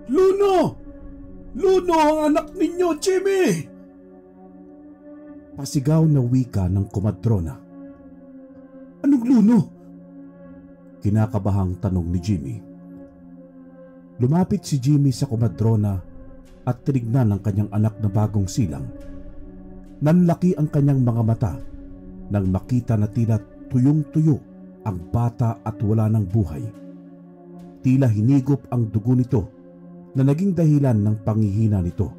Luno! Luno ang anak ninyo, Jimmy! Pasigaw na wika ng komadrona. Anong Luno? Kinakabahang tanong ni Jimmy. Lumapit si Jimmy sa komadrona at tinignan ang kanyang anak na bagong silang. Nanlaki ang kanyang mga mata nang makita na tila tuyong-tuyo ang bata at wala ng buhay. Tila hinigop ang dugo nito na naging dahilan ng panghihina nito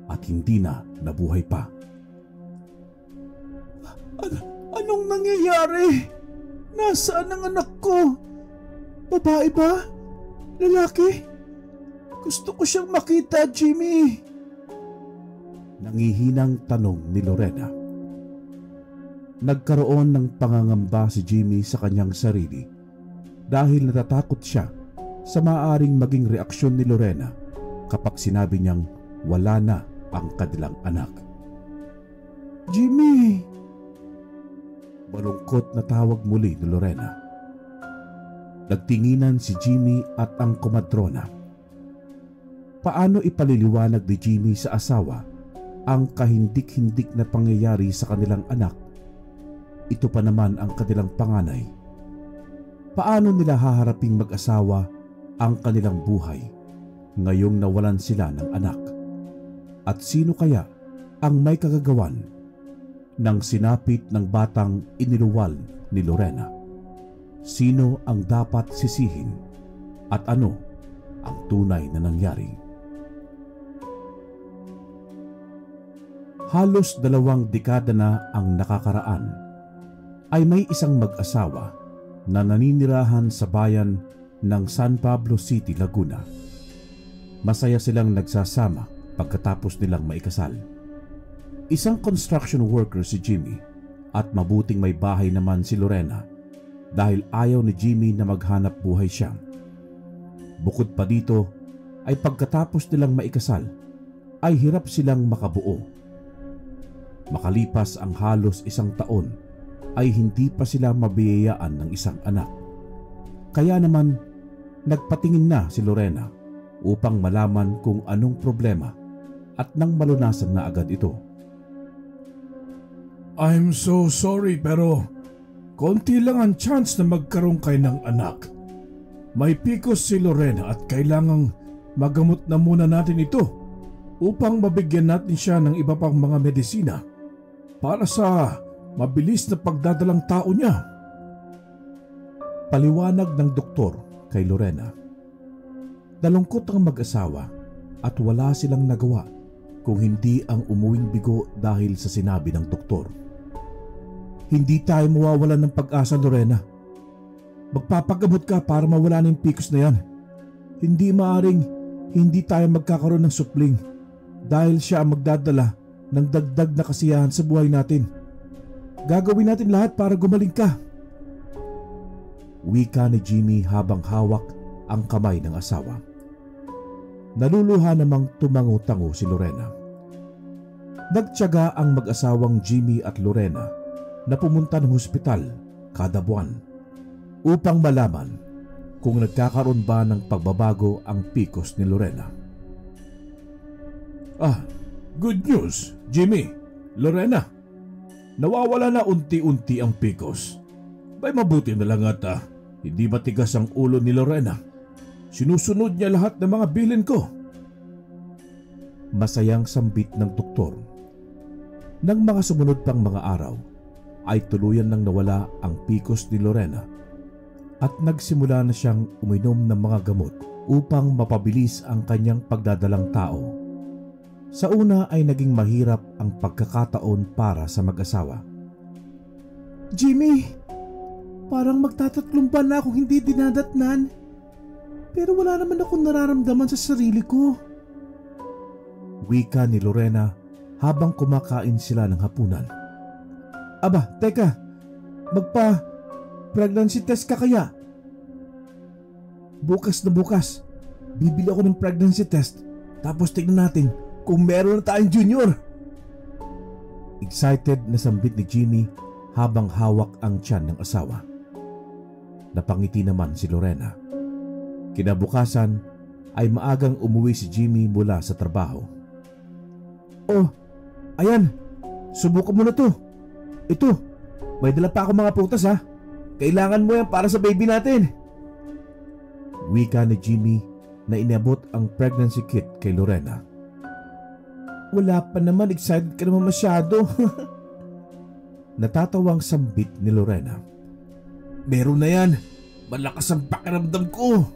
at hindi na nabuhay pa. Anong nangyayari? Nasaan ang anak ko? Babae ba? Lalaki? Gusto ko siyang makita, Jimmy. Nangihinang tanong ni Lorena. Nagkaroon ng pangangamba si Jimmy sa kanyang sarili dahil natatakot siya sa maaaring maging reaksyon ni Lorena kapag sinabi niyang wala na ang kanilang anak. Jimmy! Malungkot na tawag muli ni Lorena. Nagtinginan si Jimmy at ang komadrona. Paano ipaliliwanag ni Jimmy sa asawa ang kahindik-hindik na pangyayari sa kanilang anak? Ito pa naman ang kanilang panganay. Paano nila haharaping mag-asawa ang kanilang buhay ngayong nawalan sila ng anak? At sino kaya ang may kagagawan ng sinapit ng batang iniluwal ni Lorena? Sino ang dapat sisihin at ano ang tunay na nangyari? Halos 2 dekada na ang nakakaraan ay may isang mag-asawa na naninirahan sa bayan ng San Pablo City, Laguna. Masaya silang nagsasama pagkatapos nilang maikasal. Isang construction worker si Jimmy at mabuting may bahay naman si Lorena dahil ayaw ni Jimmy na maghanap buhay siya. Bukod pa dito ay pagkatapos nilang maikasal ay hirap silang makabuo. Makalipas ang halos 1 taon ay hindi pa sila mabiyayaan ng isang anak. Kaya naman nagpatingin na si Lorena upang malaman kung anong problema at nang malunasan na agad ito. I'm so sorry pero konti lang ang chance na magkaroon kayo ng anak. May PCOS si Lorena at kailangang magamot na muna natin ito upang mabigyan natin siya ng iba pang mga medisina para sa mabilis na pagdadalang tao niya. Paliwanag ng doktor kay Lorena. Nalungkot ang mag-asawa at wala silang nagawa kung hindi ang umuwing bigo dahil sa sinabi ng doktor. Hindi tayo mawawalan ng pag-asa, Lorena. Magpapagamot ka para mawala na yung PCOS na yan. Hindi maaring hindi tayo magkakaroon ng supling dahil siya ang magdadala ng dagdag na kasiyahan sa buhay natin. Gagawin natin lahat para gumaling ka. Wika ni Jimmy habang hawak ang kamay ng asawa. Naluluha namang tumango-tango si Lorena. Nagtiyaga ang mag-asawang Jimmy at Lorena na pumunta ng hospital kada buwan upang malaman kung nagkakaroon ba ng pagbabago ang PCOS ni Lorena. Good news, Jimmy, Lorena. Nawawala na unti-unti ang PCOS. May mabuti na lang at hindi matigas ang ulo ni Lorena. Sinusunod niya lahat ng mga bilin ko. Masayang sambit ng doktor. Nang mga sumunod pang mga araw, ay tuluyan nang nawala ang PCOS ni Lorena at nagsimula na siyang uminom ng mga gamot upang mapabilis ang kanyang pagdadalang tao. Sa una ay naging mahirap ang pagkakataon para sa mag-asawa. Jimmy, parang magtatatlong buwan na akong hindi dinadatnan. Pero wala naman akong nararamdaman sa sarili ko. Wika ni Lorena habang kumakain sila ng hapunan. Aba, teka, magpa-pregnancy test ka kaya? Bukas na bukas, bibili ako ng pregnancy test tapos tignan natin kung meron na tayong junior. Excited na sambit ni Jimmy habang hawak ang tiyan ng asawa. Napangiti naman si Lorena. Kinabukasan ay maagang umuwi si Jimmy mula sa trabaho. "Oh, ayan, subukan mo na to. Ito, may dala pa ako mga prutas ha. Kailangan mo yan para sa baby natin." Wika ni Jimmy na inabot ang pregnancy kit kay Lorena. "Wala pa naman, excited ka naman masyado." Natatawang sambit ni Lorena. "Meron na yan, malakas ang pakiramdam ko."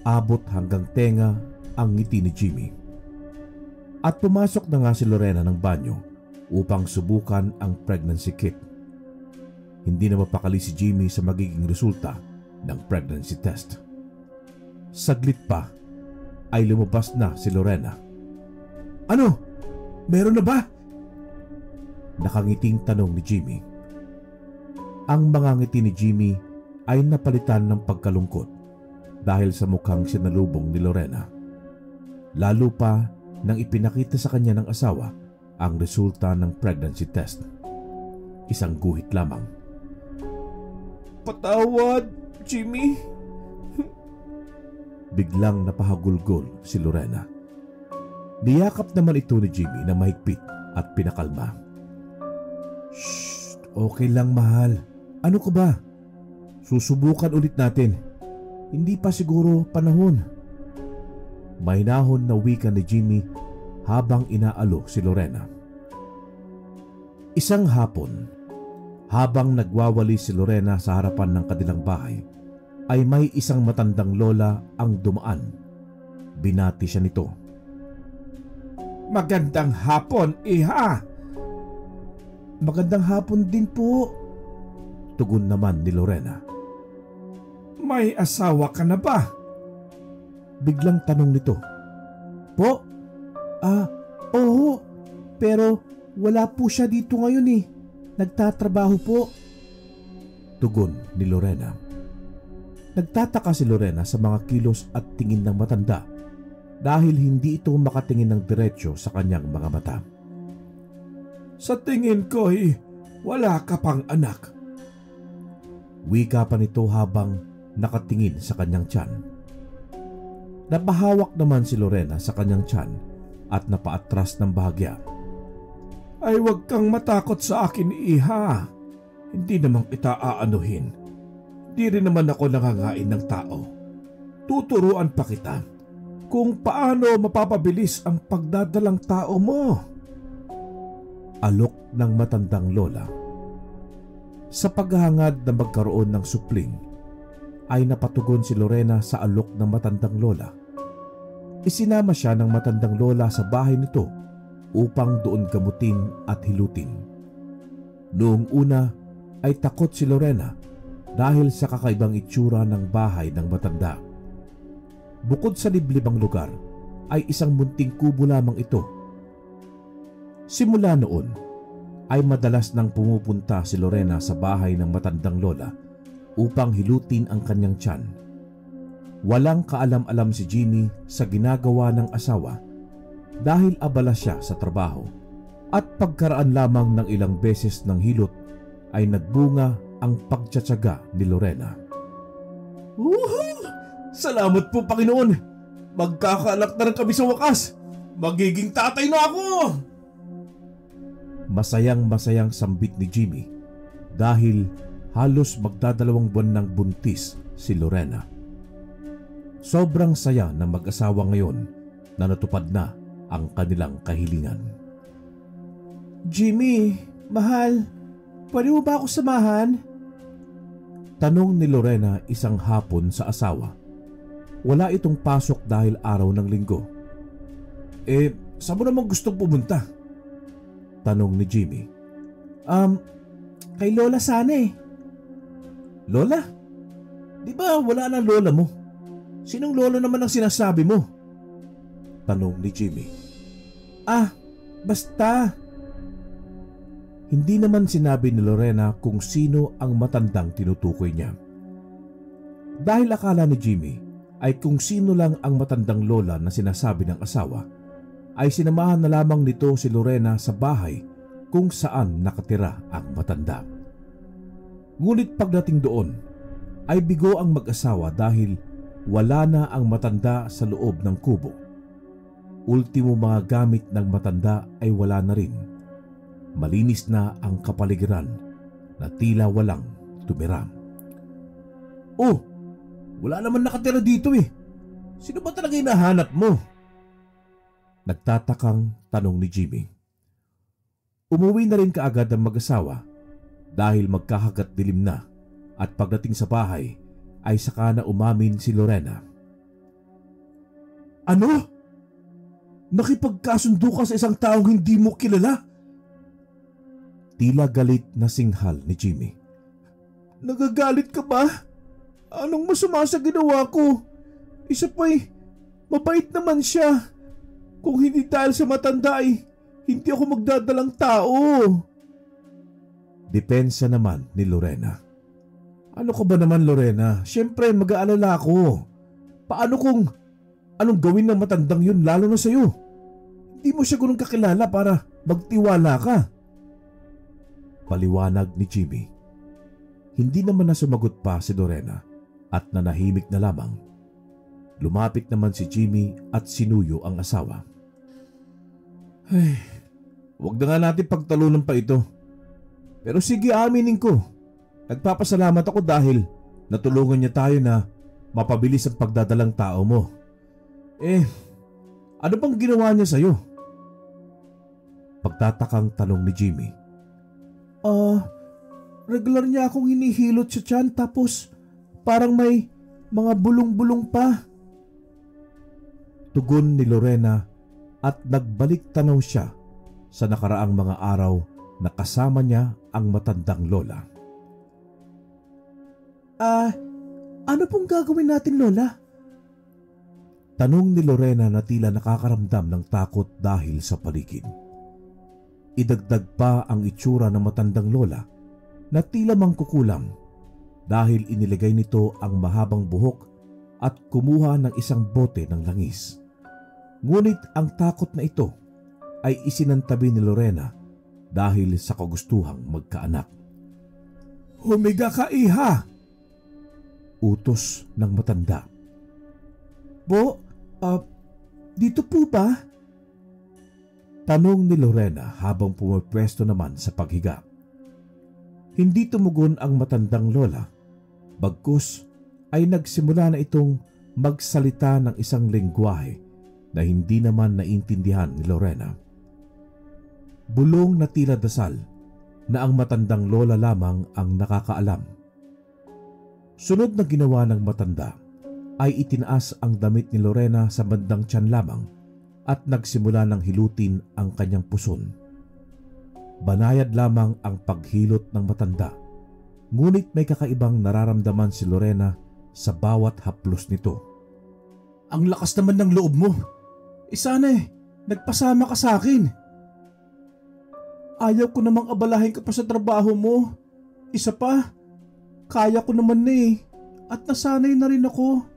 Abot hanggang tenga ang ngiti ni Jimmy. At pumasok na nga si Lorena ng banyo upang subukan ang pregnancy kit. Hindi na mapakali si Jimmy sa magiging resulta ng pregnancy test. Saglit pa ay lumabas na si Lorena. "Ano? Meron na ba?" Nakangiting tanong ni Jimmy. Ang mga ngiti ni Jimmy ay napalitan ng pagkalungkot dahil sa mukhang sinalubong ni Lorena. Lalo pa nang ipinakita sa kanya ng asawa ang resulta ng pregnancy test. Isang guhit lamang. "Patawad, Jimmy." Biglang napahagulgol si Lorena. Niyakap naman ito ni Jimmy na mahigpit at pinakalma. "Shh, okay lang mahal. Ano ka ba? Susubukan ulit natin. Hindi pa siguro panahon." Mahinahon na wika ni Jimmy habang inaalok si Lorena. Isang hapon, habang nagwawali si Lorena sa harapan ng kanilang bahay, ay may isang matandang lola ang dumaan. Binati siya nito. "Magandang hapon, iha." "Magandang hapon din po," tugon naman ni Lorena. "May asawa ka na ba?" Biglang tanong nito. "Po? Oo. Pero wala po siya dito ngayon eh. Nagtatrabaho po." Tugon ni Lorena. Nagtataka si Lorena sa mga kilos at tingin ng matanda dahil hindi ito makatingin ng diretsyo sa kanyang mga mata. "Sa tingin ko wala ka pang anak." Wika pa nito habang nakatingin sa kanyang tiyan. Napahawak naman si Lorena sa kanyang tiyan at napaatras ng bahagya. "Ay, wag kang matakot sa akin, iha. Hindi naman kita aanuhin. Di rin naman ako nangangain ng tao. Tuturuan pa kita kung paano mapapabilis ang pagdadalang tao mo." Alok ng matandang lola. Sa paghahangad na magkaroon ng supling, ay napatugon si Lorena sa alok ng matandang lola. Isinama siya ng matandang lola sa bahay nito upang doon gamutin at hilutin. Noong una ay takot si Lorena dahil sa kakaibang itsura ng bahay ng matanda. Bukod sa liblibang lugar ay isang munting kubo lamang ito. Simula noon ay madalas nang pumupunta si Lorena sa bahay ng matandang lola upang hilutin ang kanyang tiyan. Walang kaalam-alam si Jimmy sa ginagawa ng asawa dahil abala siya sa trabaho, at pagkaraan lamang ng ilang beses ng hilot ay nagbunga ang pagtsatsaga ni Lorena. "Woohoo! Salamat po, Panginoon! Magkakaanak na rin kami sa wakas! Magiging tatay na ako!" Masayang-masayang sambit ni Jimmy dahil halos magdadalawang buwan ng buntis si Lorena. Sobrang saya ng mag-asawa ngayon na natupad na ang kanilang kahilingan. "Jimmy, mahal, pwede mo ba ako samahan?" Tanong ni Lorena isang hapon sa asawa. Wala itong pasok dahil araw ng linggo. Saan mo naman gustong pumunta?" Tanong ni Jimmy. Kay Lola sana eh." "Lola? Di ba wala na lola mo? Sinong lola naman ang sinasabi mo?" Tanong ni Jimmy. Basta." Hindi naman sinabi ni Lorena kung sino ang matandang tinutukoy niya. Dahil akala ni Jimmy ay kung sino lang ang matandang lola na sinasabi ng asawa, ay sinamahan na lamang nito si Lorena sa bahay kung saan nakatira ang matanda. Ngunit pagdating doon ay bigo ang mag-asawa dahil wala na ang matanda sa loob ng kubo. Ultimo mga gamit ng matanda ay wala na rin. Malinis na ang kapaligiran na tila walang tumira. Oh, wala naman nakatira dito eh. Sino ba talaga hinahanap mo? Nagtatakang tanong ni Jimmy. Umuwi na rin kaagad ang mag-asawa dahil magkakagat dilim na at pagdating sa bahay ay saka na umamin si Lorena. Ano? Nakipagkasundo ka sa isang taong hindi mo kilala? Tila galit na singhal ni Jimmy. Nagagalit ka ba? Anong masama sa ginawa ko? Isa pa'y mabait naman siya. Kung hindi dahil sa matanda ay hindi ako magdadalang tao. Depensa naman ni Lorena. Ano ka ba naman, Lorena? Siyempre mag-aalala ako. Paano kung anong gawin ng matandang yun lalo na sa'yo? Hindi mo siya ganun kakilala para magtiwala ka. Paliwanag ni Jimmy. Hindi naman na sumagot pa si Lorena at nanahimik na lamang. Lumapit naman si Jimmy at sinuyo ang asawa. Ay, wag na nga natin pagtalunan pa ito. Pero sige, aminin ko. Nagpapasalamat ako dahil natulungan niya tayo na mapabilis ang pagdadalang tao mo. Ano bang ginawa niya sa'yo? Pagtatakang tanong ni Jimmy. Regular niya akong hinihilot sa tiyan tapos parang may mga bulong-bulong pa. Tugon ni Lorena at nagbalik tanaw siya sa nakaraang mga araw na kasama niya ang matandang lola. Ano pong gagawin natin, Lola? Tanong ni Lorena na tila nakakaramdam ng takot dahil sa paligid. Idagdag pa ang itsura ng matandang lola na tila mangkukulam dahil inilagay nito ang mahabang buhok at kumuha ng isang bote ng langis. Ngunit ang takot na ito ay isinantabi ni Lorena dahil sa kagustuhang magkaanak. Humiga ka, iha! Utos ng matanda. Dito po ba? Tanong ni Lorena habang pumapwesto naman sa paghiga. Hindi tumugon ang matandang lola, bagkus ay nagsimula na itong magsalita ng isang lengguwahe na hindi naman naintindihan ni Lorena. Bulong na tila dasal na ang matandang lola lamang ang nakakaalam. Sunod na ginawa ng matanda ay itinaas ang damit ni Lorena sa bandang tiyan lamang at nagsimula ng hilutin ang kanyang puson. Banayad lamang ang paghilot ng matanda, ngunit may kakaibang nararamdaman si Lorena sa bawat haplos nito. Ang lakas naman ng loob mo. Sana nagpasama ka sa akin. Ayaw ko namang abalahin ka pa sa trabaho mo. Isa pa, kaya ko naman na at nasanay na rin ako.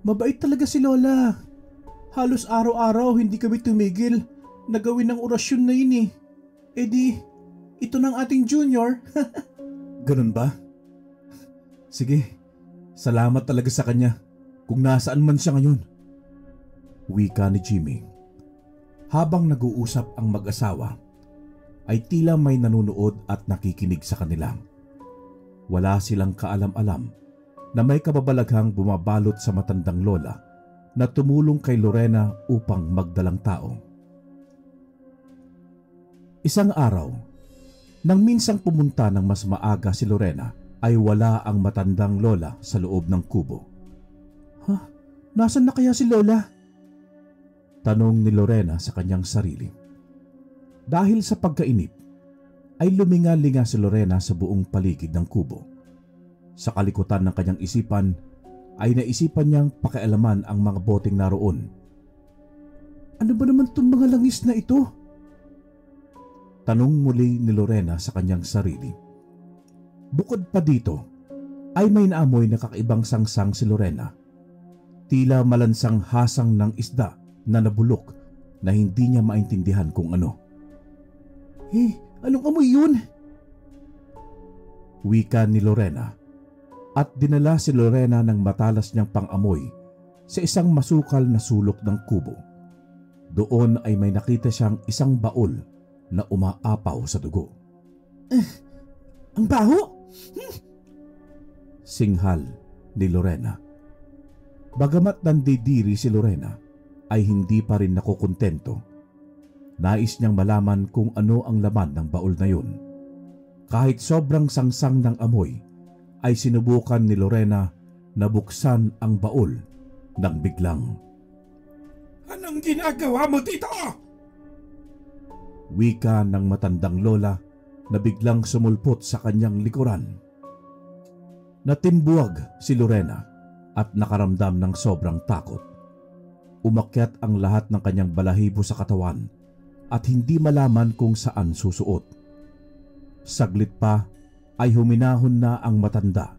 Mabait talaga si Lola. Halos araw-araw hindi kami tumigil na gawin ng orasyon na yun . Ito ng ating junior. Ganun ba? Sige, salamat talaga sa kanya kung nasaan man siya ngayon. Wika ni Jimmy. Habang nag-uusap ang mag-asawa, ay tila may nanunood at nakikinig sa kanila. Wala silang kaalam-alam na may kababalaghang bumabalot sa matandang lola na tumulong kay Lorena upang magdalang tao. Isang araw, nang minsang pumunta ng mas maaga si Lorena, ay wala ang matandang lola sa loob ng kubo. Nasaan na kaya si Lola? Tanong ni Lorena sa kanyang sarili. Dahil sa pagkainip, ay luminga-linga si Lorena sa buong paligid ng kubo. Sa kalikutan ng kanyang isipan, ay naisipan niyang pakialaman ang mga boteng naroon. Ano ba naman itong mga langis na ito? Tanong muli ni Lorena sa kanyang sarili. Bukod pa dito, ay may naamoy na kakaibang sangsang si Lorena. Tila malansang hasang ng isda na nabulok na hindi niya maintindihan kung ano. Anong amoy yun? Wika ni Lorena at dinala si Lorena ng matalas niyang pang-amoy sa isang masukal na sulok ng kubo. Doon ay may nakita siyang isang baul na umaapaw sa dugo. Ang baho! Singhal ni Lorena. Bagamat nandidiri si Lorena, ay hindi pa rin nakukontento. Nais niyang malaman kung ano ang laman ng baul na yun. Kahit sobrang sangsang ng amoy, ay sinubukan ni Lorena na buksan ang baul nang biglang, Anong ginagawa mo dito? Wika ng matandang lola na biglang sumulpot sa kanyang likuran. Natimbuwag si Lorena at nakaramdam ng sobrang takot. Umakyat ang lahat ng kanyang balahibo sa katawan at hindi malaman kung saan susuot. Saglit pa ay huminahon na ang matanda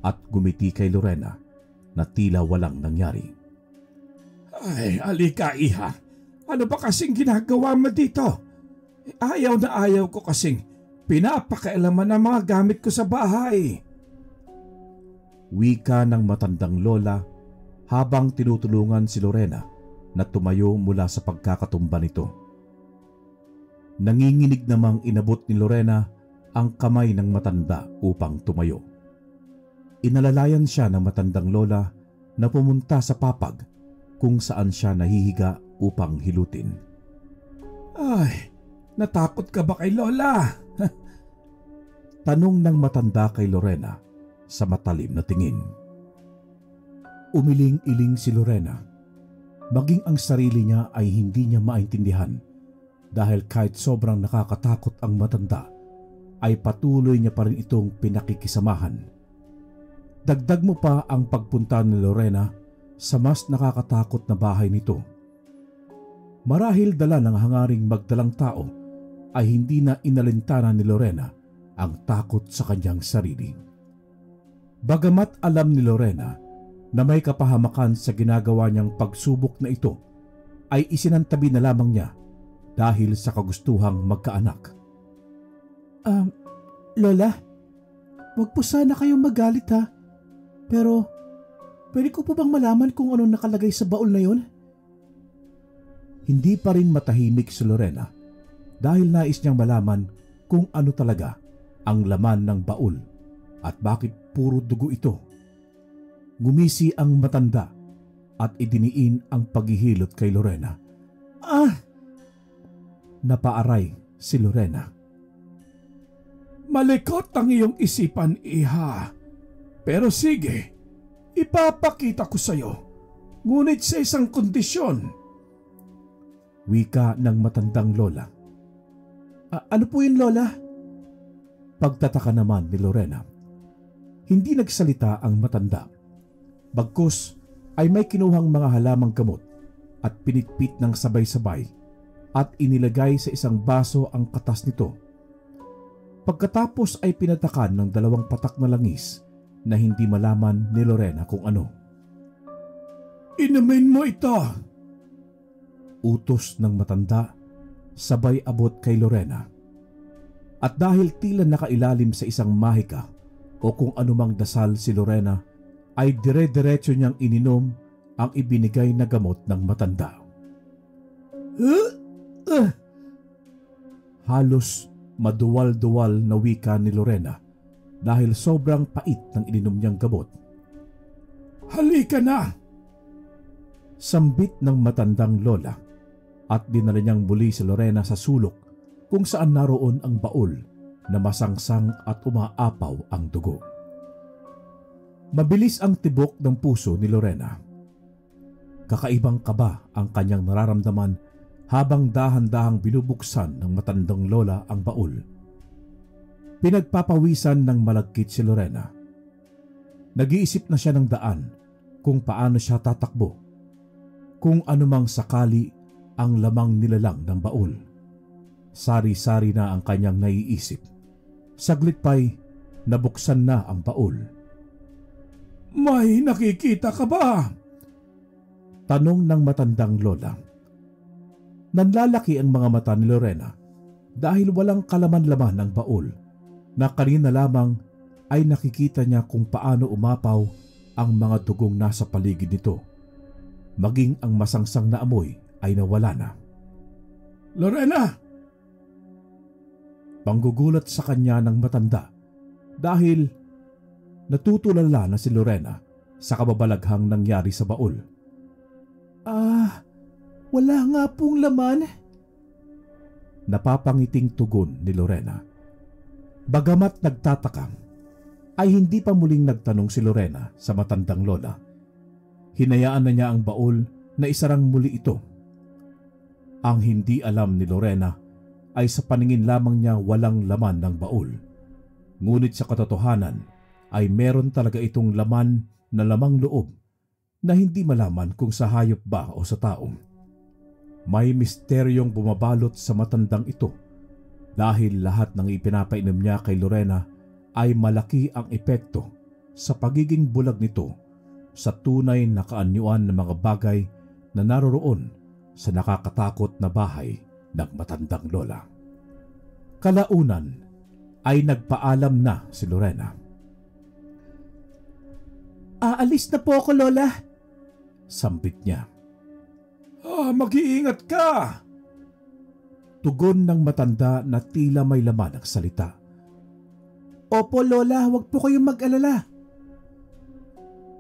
at gumiti kay Lorena na tila walang nangyari. Ay, alika iha. Ano ba kasing ginagawa mo dito? Ayaw na ayaw ko kasing pinapakailaman ang mga gamit ko sa bahay. Wika ng matandang lola habang tinutulungan si Lorena na tumayo mula sa pagkakatumba nito. Nanginginig namang inabot ni Lorena ang kamay ng matanda upang tumayo. Inalalayan siya ng matandang lola na pumunta sa papag kung saan siya nahihiga upang hilutin. Ay, natakot ka ba kay Lola? Tanong ng matanda kay Lorena sa matalim na tingin. Umiling-iling si Lorena. Maging ang sarili niya ay hindi niya maintindihan dahil kahit sobrang nakakatakot ang matanda, ay patuloy niya pa rin itong pinakikisamahan. Dagdag mo pa ang pagpunta ni Lorena sa mas nakakatakot na bahay nito. Marahil dala ng hangaring magdalang tao, ay hindi na inalintana ni Lorena ang takot sa kanyang sarili. Bagamat alam ni Lorena na may kapahamakan sa ginagawa niyang pagsubok na ito, ay isinantabi na lamang niya dahil sa kagustuhang magkaanak. Lola, wag po sana kayong magalit ha. Pero, pwede ko po bang malaman kung anong nakalagay sa baul na yun? Hindi pa rin matahimik si Lorena dahil nais niyang malaman kung ano talaga ang laman ng baul at bakit puro dugo ito. Gumisi ang matanda at idiniin ang paghihilot kay Lorena. Napaaray si Lorena. Malikot ang iyong isipan, iha. Pero sige, ipapakita ko sa iyo. Ngunit sa isang kondisyon. Wika ng matandang lola. Ano po yun, Lola? Pagtataka naman ni Lorena. Hindi nagsalita ang matanda. Bagkus ay may kinuhang mga halamang gamot at pinitpit ng sabay-sabay at inilagay sa isang baso ang katas nito. Pagkatapos ay pinatakan ng 2 patak na langis na hindi malaman ni Lorena kung ano. Inumin mo ito! Utos ng matanda, sabay abot kay Lorena. At dahil tila nakailalim sa isang mahika o kung anumang dasal si Lorena, ay dire-diretso niyang ininom ang ibinigay na gamot ng matanda. Halos maduwal-duwal na wika ni Lorena dahil sobrang pait ng ininom niyang gamot. Halika na! Sambit ng matandang lola at dinala niyang muli si Lorena sa sulok kung saan naroon ang baul na masangsang at umaapaw ang dugo. Mabilis ang tibok ng puso ni Lorena. Kakaibang kaba ang kanyang nararamdaman habang dahan-dahang binubuksan ng matandang lola ang baul. Pinagpapawisan ng malagkit si Lorena. Nag-iisip na siya ng daan kung paano siya tatakbo, kung anumang sakali ang lamang nilalang ng baul. Sari-sari na ang kanyang naiisip. Saglit pa'y nabuksan na ang baul. May nakikita ka ba? Tanong ng matandang lola. Nanlalaki ang mga mata ni Lorena dahil walang kalaman-laman ng baul na kanina lamang ay nakikita niya kung paano umapaw ang mga dugong nasa paligid nito. Maging ang masangsang na amoy ay nawala na. Lorena! Panggugulat sa kanya ng matanda dahil natutulala na si Lorena sa kababalaghang nangyari sa baul. Wala nga pong laman. Napapangiting tugon ni Lorena. Bagamat nagtataka, ay hindi pa muling nagtanong si Lorena sa matandang lola. Hinayaan na niya ang baul na isarang muli ito. Ang hindi alam ni Lorena ay sa paningin lamang niya walang laman ng baul. Ngunit sa katotohanan ay meron talaga itong laman na lamang loob na hindi malaman kung sa hayop ba o sa tao. May misteryong bumabalot sa matandang ito dahil lahat ng ipinapainom niya kay Lorena ay malaki ang epekto sa pagiging bulag nito sa tunay na kaanyuan ng mga bagay na naroroon sa nakakatakot na bahay ng matandang lola. Kalaunan ay nagpaalam na si Lorena. Aalis na po ako, Lola. Sambit niya. Mag-iingat ka! Tugon ng matanda na tila may laman ang salita. Opo, Lola, huwag po kayong mag-alala.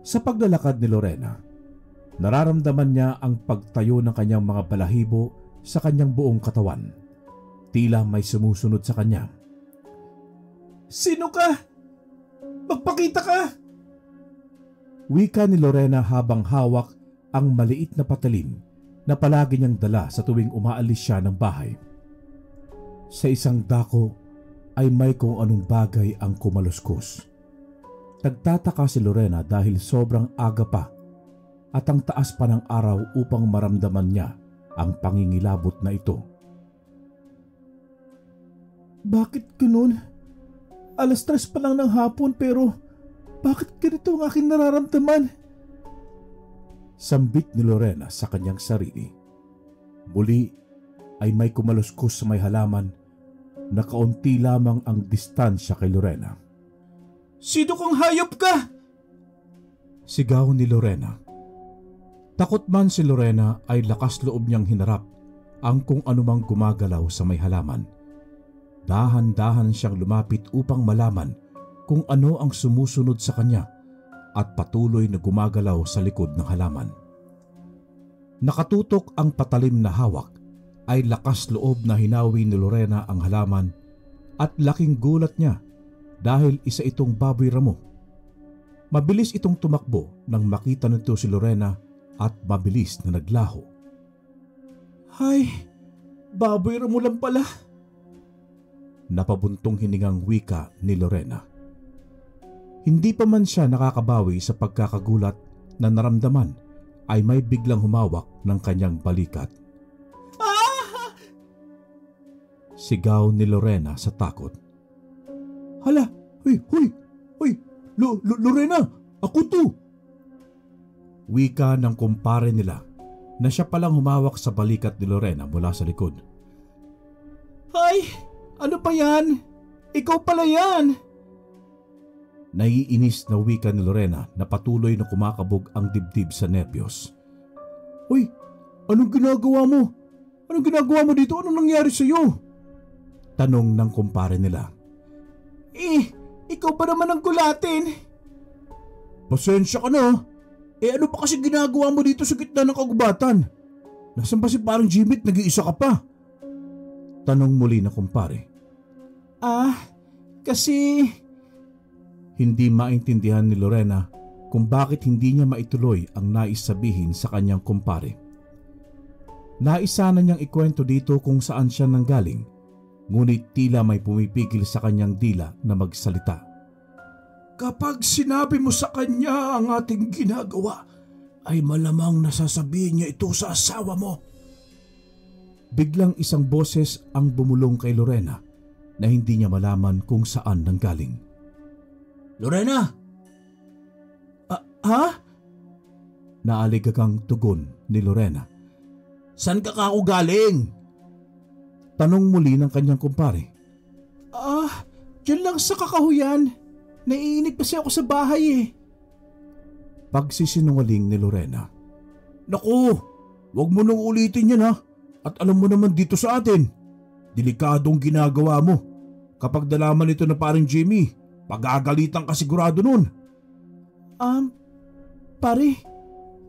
Sa paglalakad ni Lorena, nararamdaman niya ang pagtayo ng kanyang mga balahibo sa kanyang buong katawan. Tila may sumusunod sa kanya. Sino ka? Magpakita ka! Wika ni Lorena habang hawak ang maliit na patalim na palagi niyang dala sa tuwing umaalis siya ng bahay. Sa isang dako ay may kung anong bagay ang kumaluskos. Nagtataka si Lorena dahil sobrang aga pa at ang taas pa ng araw upang maramdaman niya ang pangingilabot na ito. Bakit ganun? 3:00 pa lang ng hapon pero bakit ganito ang aking nararamdaman? Sambit ni Lorena sa kanyang sarili. Muli ay may kumaluskos sa may halaman na kaunti lamang ang distansya kay Lorena. Sino kang hayop ka? Sigaw ni Lorena. Takot man si Lorena ay lakas loob niyang hinarap ang kung anumang gumagalaw sa may halaman. Dahan-dahan siyang lumapit upang malaman kung ano ang sumusunod sa kanya at patuloy na gumagalaw sa likod ng halaman. Nakatutok ang patalim na hawak ay lakas loob na hinawi ni Lorena ang halaman at laking gulat niya dahil isa itong baboy ramo. Mabilis itong tumakbo nang makita nito si Lorena at mabilis na naglaho. Ay, baboy ramo lang pala. Napabuntong hiningang wika ni Lorena. Hindi pa man siya nakakabawi sa pagkakagulat na naramdaman ay may biglang humawak ng kanyang balikat. Sigaw ni Lorena sa takot. Hala, hoy, Lorena, ako to! Wika ng kumpare nila na siya palang humawak sa balikat ni Lorena mula sa likod. Ay, ano pa yan? Ikaw pala yan! Naiinis na wika ni Lorena na patuloy na kumakabog ang dibdib sa nerbiyos. Hoy, anong ginagawa mo? Anong ginagawa mo dito? Anong nangyari sa'yo? Tanong ng kumpare nila. Ikaw ba naman ang gulatin? Pasensya ka na. Ano pa kasi ginagawa mo dito sa gitna ng kagubatan? Nasaan ba si parang Jimmy at nag-iisa ka pa? Tanong muli na kumpare. Kasi... Hindi maintindihan ni Lorena kung bakit hindi niya maituloy ang nais sabihin sa kanyang kumpare. Nais sana niyang ikwento dito kung saan siya nanggaling, ngunit tila may pumipigil sa kanyang dila na magsalita. Kapag sinabi mo sa kanya ang ating ginagawa, ay malamang nasasabihin niya ito sa asawa mo. Biglang isang boses ang bumulong kay Lorena na hindi niya malaman kung saan nanggaling. Lorena! Ha? Naaligagang tugon ni Lorena. San ka ako galing? Tanong muli ng kanyang kumpare. Diyan lang sa kakahuyan. Naiinip kasi ako sa bahay eh. Pagsisinungaling ni Lorena. Naku, wag mo nang ulitin yan ha. At alam mo naman dito sa atin, delikadong ginagawa mo. Kapag nalaman ito na paring Jimmy, pagagalitan ka sigurado nun. Pare,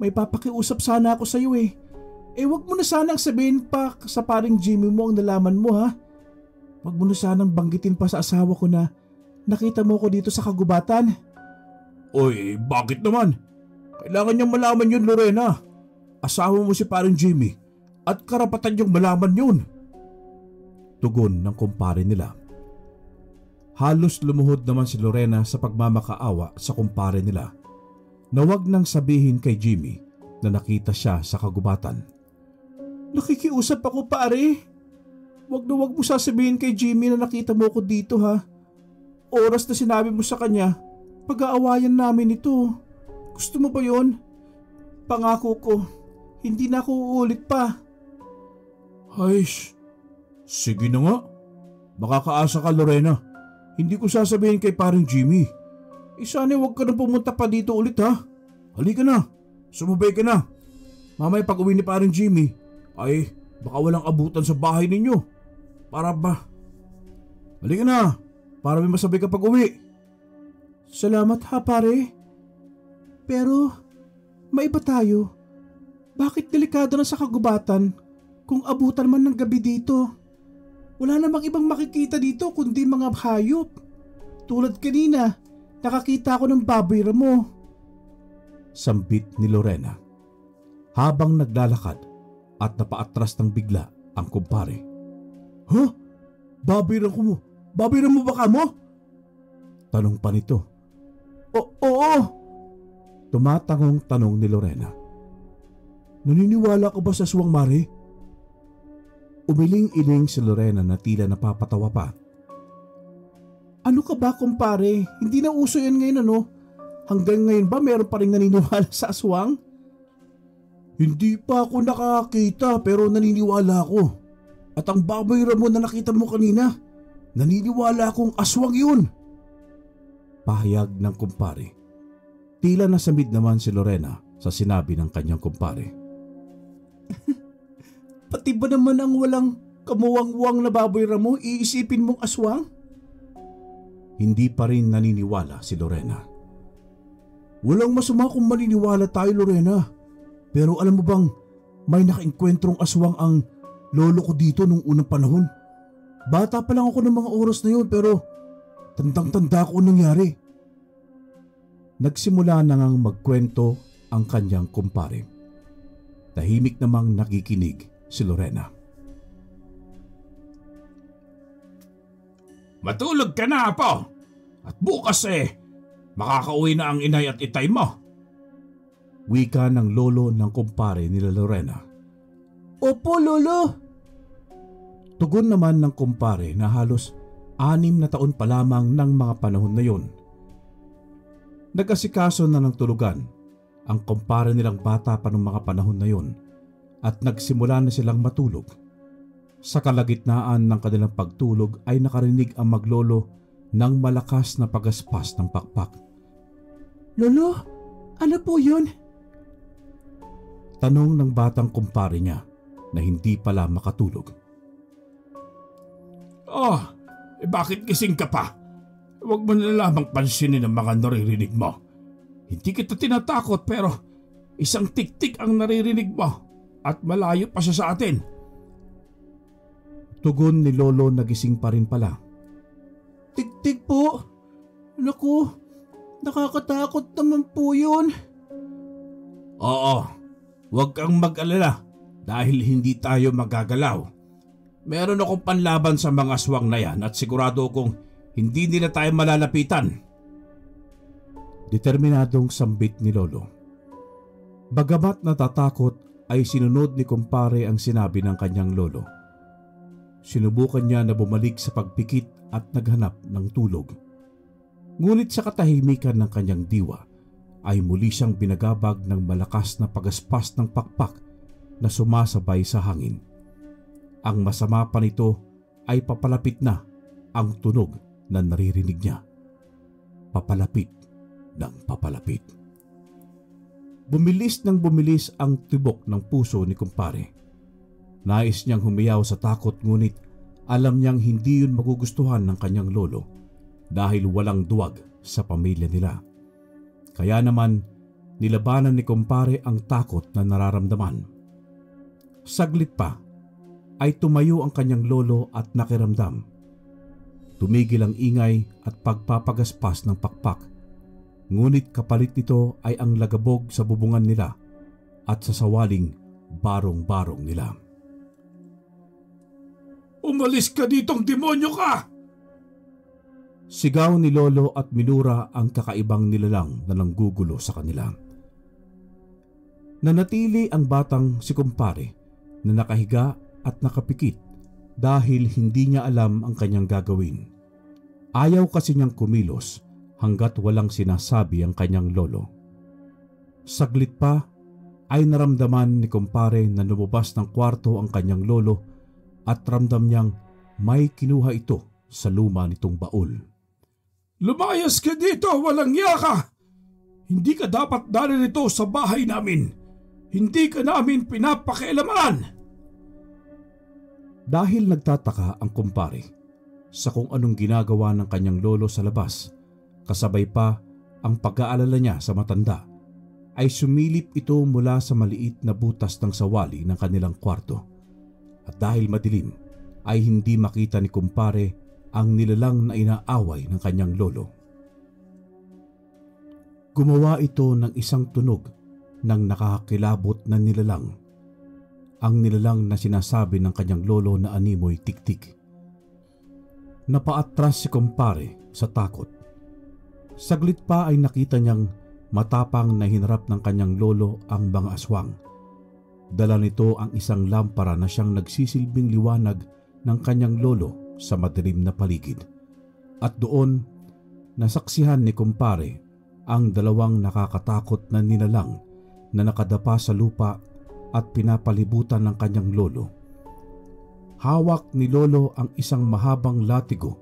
may papakiusap sana ako sa iyo eh. Wag mo na sanang sabihin pa sa paring Jimmy mo ang nalaman mo ha. Wag mo na sanang banggitin pa sa asawa ko na nakita mo ko dito sa kagubatan. Oy, bakit naman? Kailangan niyang malaman yun, Lorena. Asawa mo si paring Jimmy at karapatan niyang malaman yun. Tugon ng kumpare nila. Halos lumuhod naman si Lorena sa pagmamakaawa sa kumpare nila na wag nang sabihin kay Jimmy na nakita siya sa kagubatan. Nakikiusap ako pare. Wag na wag mo sasabihin kay Jimmy na nakita mo ko dito ha. Oras na sinabi mo sa kanya, pag-aawayan namin ito. Gusto mo ba yon? Pangako ko, hindi na ako uulit pa. Ay, sige na nga. Makakaasa ka, Lorena. Hindi ko sasabihin kay paring Jimmy. Sana wag ka na pumunta pa dito ulit ha. Halika na, sumubay ka na. Mamaya pag uwi ni paring Jimmy, ay baka walang abutan sa bahay ninyo. Para ba? Halika na, para may masabay ka pag uwi. Salamat ha pare. Pero maiba tayo. Bakit delikado na sa kagubatan kung abutan man ng gabi dito? Wala namang ibang makikita dito kundi mga hayop. Tulad kanina, nakakita ako ng baboy ramo. Sambit ni Lorena habang naglalakad at napaatras ng bigla ang kumpare. Huh? Baboy ramo? Baboy ramo ba ka mo? Tanong pa nito. Oo. Tumatangong tanong ni Lorena. Naniniwala ka ba sa aswang, Mare? Umiling-iling si Lorena na tila napapatawa pa. Ano ka ba kumpare? Hindi na uso yan ngayon ano? Hanggang ngayon ba meron pa rin naniniwala sa aswang? Hindi pa ako nakakita pero naniniwala ako. At ang baboy ramo na nakita mo kanina, naniniwala akong aswang yun. Pahayag ng kumpare. Tila nasamid naman si Lorena sa sinabi ng kanyang kumpare. Pati ba naman ang walang kamuwang-wang na baboy ramo iisipin mong aswang? Hindi pa rin naniniwala si Lorena. Walang masama kung maniniwala tayo, Lorena. Pero alam mo bang may nakaengkwentrong aswang ang lolo ko dito nung unang panahon? Bata pa lang ako ng mga oras na yun pero tandang-tanda ko nangyari. Nagsimula na ngang magkwento ang kanyang kumpare. Tahimik namang nakikinig si Lorena. Matulog ka na, Apo. At bukas makakauwi na ang inay at itay mo. Wika ng lolo ng kumpare nila Lorena. Opo, lolo. Tugon naman ng kumpare na halos 6 na taon pa lamang ng mga panahon na yon. Nag-asikaso na ng tulugan ang kumpare nilang bata pa ng mga panahon na yon at nagsimula na silang matulog. Sa kalagitnaan ng kanilang pagtulog ay nakarinig ang maglolo ng malakas na pagaspas ng pakpak. Lolo, ano po yun? Tanong ng batang kumpare niya na hindi pala makatulog. Bakit gising ka pa? Huwag mo na lamang pansinin ang mga naririnig mo. Hindi kita tinatakot pero isang tik-tik ang naririnig mo at malayo pa siya sa atin. Tugon ni lolo na gising pa rin pala. Tik-tik po. Naku, nakakatakot naman po yun. Oo, huwag kang mag-alala dahil hindi tayo magagalaw. Meron akong panlaban sa mga aswang na yan at sigurado kong hindi nila tayo malalapitan. Determinadong sambit ni lolo. Bagamat natatakot ay sinunod ni kumpare ang sinabi ng kanyang lolo. Sinubukan niya na bumalik sa pagpikit at naghanap ng tulog. Ngunit sa katahimikan ng kanyang diwa ay muli siyang binagabag ng malakas na pagaspas ng pakpak na sumasabay sa hangin. Ang masama pa nito ay papalapit na ang tunog na naririnig niya. papalapit ng papalapit. Bumilis ng bumilis ang tibok ng puso ni kumpare. Nais niyang humiyaw sa takot, ngunit alam niyang hindi yun magugustuhan ng kanyang lolo dahil walang duwag sa pamilya nila. Kaya naman nilabanan ni kumpare ang takot na nararamdaman. Saglit pa ay tumayo ang kanyang lolo at nakiramdam. Tumigil ang ingay at pagpapagaspas ng pakpak, ngunit kapalit nito ay ang lagabog sa bubungan nila at sa sawaling barong-barong nila. Umalis ka ditong demonyo ka! Sigaw ni lolo at minura ang kakaibang nilalang na nanggugulo sa kanila. Nanatili ang batang si kumpare na nakahiga at nakapikit dahil hindi niya alam ang kanyang gagawin. Ayaw kasi niyang kumilos hanggat walang sinasabi ang kanyang lolo. Saglit pa ay naramdaman ni kumpare na lumabas ng kwarto ang kanyang lolo at ramdam niyang may kinuha ito sa luma nitong baul. Lumayas ka dito, walang iya ka! Hindi ka dapat naririto sa bahay namin. Hindi ka namin pinapakialaman! Dahil nagtataka ang kumpare sa kung anong ginagawa ng kanyang lolo sa labas, kasabay pa ang pag-aalala niya sa matanda, ay sumilip ito mula sa maliit na butas ng sawali ng kanilang kwarto. At dahil madilim, ay hindi makita ni kumpare ang nilalang na inaaway ng kanyang lolo. Gumawa ito ng isang tunog ng nakakakilabot na nilalang. Ang nilalang na sinasabi ng kanyang lolo na animoy tiktik. Napaatras si kumpare sa takot. Saglit pa ay nakita niyang matapang na hinarap ng kanyang lolo ang mga aswang. Dala nito ang isang lampara na siyang nagsisilbing liwanag ng kanyang lolo sa madilim na paligid. At doon, nasaksihan ni kumpare ang dalawang nakakatakot na nilalang na nakadapa sa lupa at pinapalibutan ng kanyang lolo. Hawak ni lolo ang isang mahabang latigo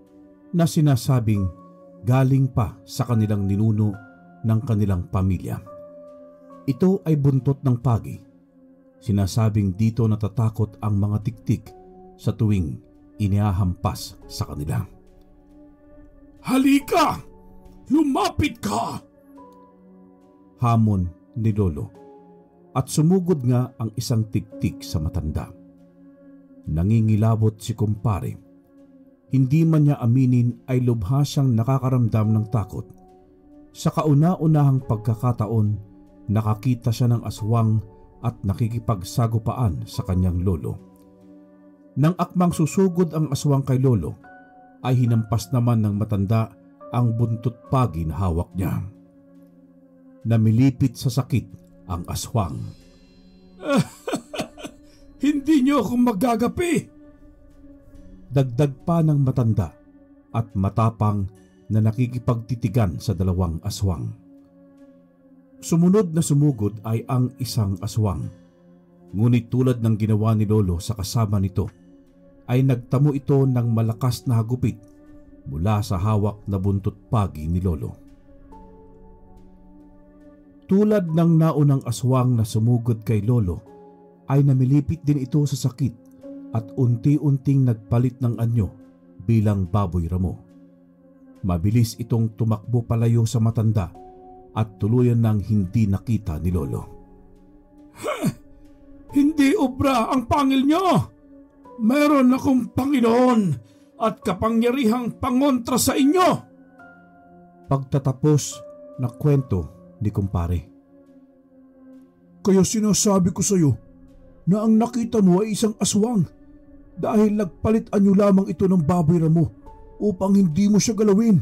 na sinasabing galing pa sa kanilang ninuno ng kanilang pamilya. Ito ay buntot ng pagi. Sinasabing dito natatakot ang mga tiktik sa tuwing inihahampas sa kanila. Halika! Lumapit ka! Hamon ni lolo, at sumugod nga ang isang tiktik sa matanda. Nangingilabot si kumpare. Hindi man niya aminin ay lubha siyang nakakaramdam ng takot. Sa kauna-unahang pagkakataon, nakakita siya ng aswang at nakikipagsagupaan sa kanyang lolo. Nang akmang susugod ang aswang kay lolo, ay hinampas naman ng matanda ang buntot pagi na hawak niya. Namilipit sa sakit ang aswang. Hindi niyo ako magagapi! Dagdag pa ng matanda at matapang na nakikipagtitigan sa dalawang aswang. Sumunod na sumugod ay ang isang aswang. Ngunit tulad ng ginawa ni lolo sa kasama nito, ay nagtamo ito ng malakas na hagupit mula sa hawak na buntot pagi ni lolo. Tulad ng naunang aswang na sumugod kay lolo, ay namilipit din ito sa sakit at unti-unting nagpalit ng anyo bilang baboy ramo. Mabilis itong tumakbo palayo sa matanda at tuluyan ng hindi nakita ni lolo. Hindi obra ang pangil niyo! Meron akong Panginoon at kapangyarihang pangontra sa inyo! Pagtatapos na kwento ni kumpare. Kaya sinasabi ko sa iyo na ang nakita mo ay isang aswang dahil nagpalit anyo lamang ito ng baboy ramo upang hindi mo siya galawin.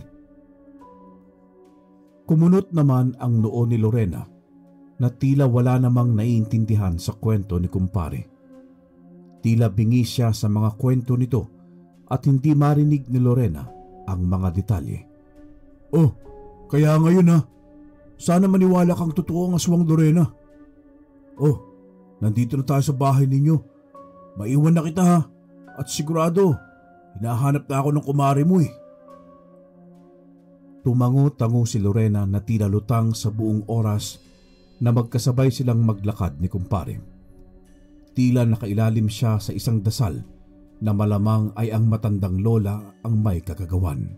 Kumunot naman ang noo ni Lorena na tila wala namang naiintindihan sa kwento ni kumpare. Tila bingi siya sa mga kwento nito at hindi marinig ni Lorena ang mga detalye. Oh, kaya ngayon ha. Sana maniwala kang totoo ang aswang, Lorena. Oh, nandito na tayo sa bahay ninyo. Maiwan na kita ha. At sigurado, hinahanap na ako ng kumare mo eh. Tumango-tango si Lorena na tila lutang sa buong oras na magkasabay silang maglakad ni kumpare. Tila nakailalim siya sa isang dasal na malamang ay ang matandang lola ang may kakagawan.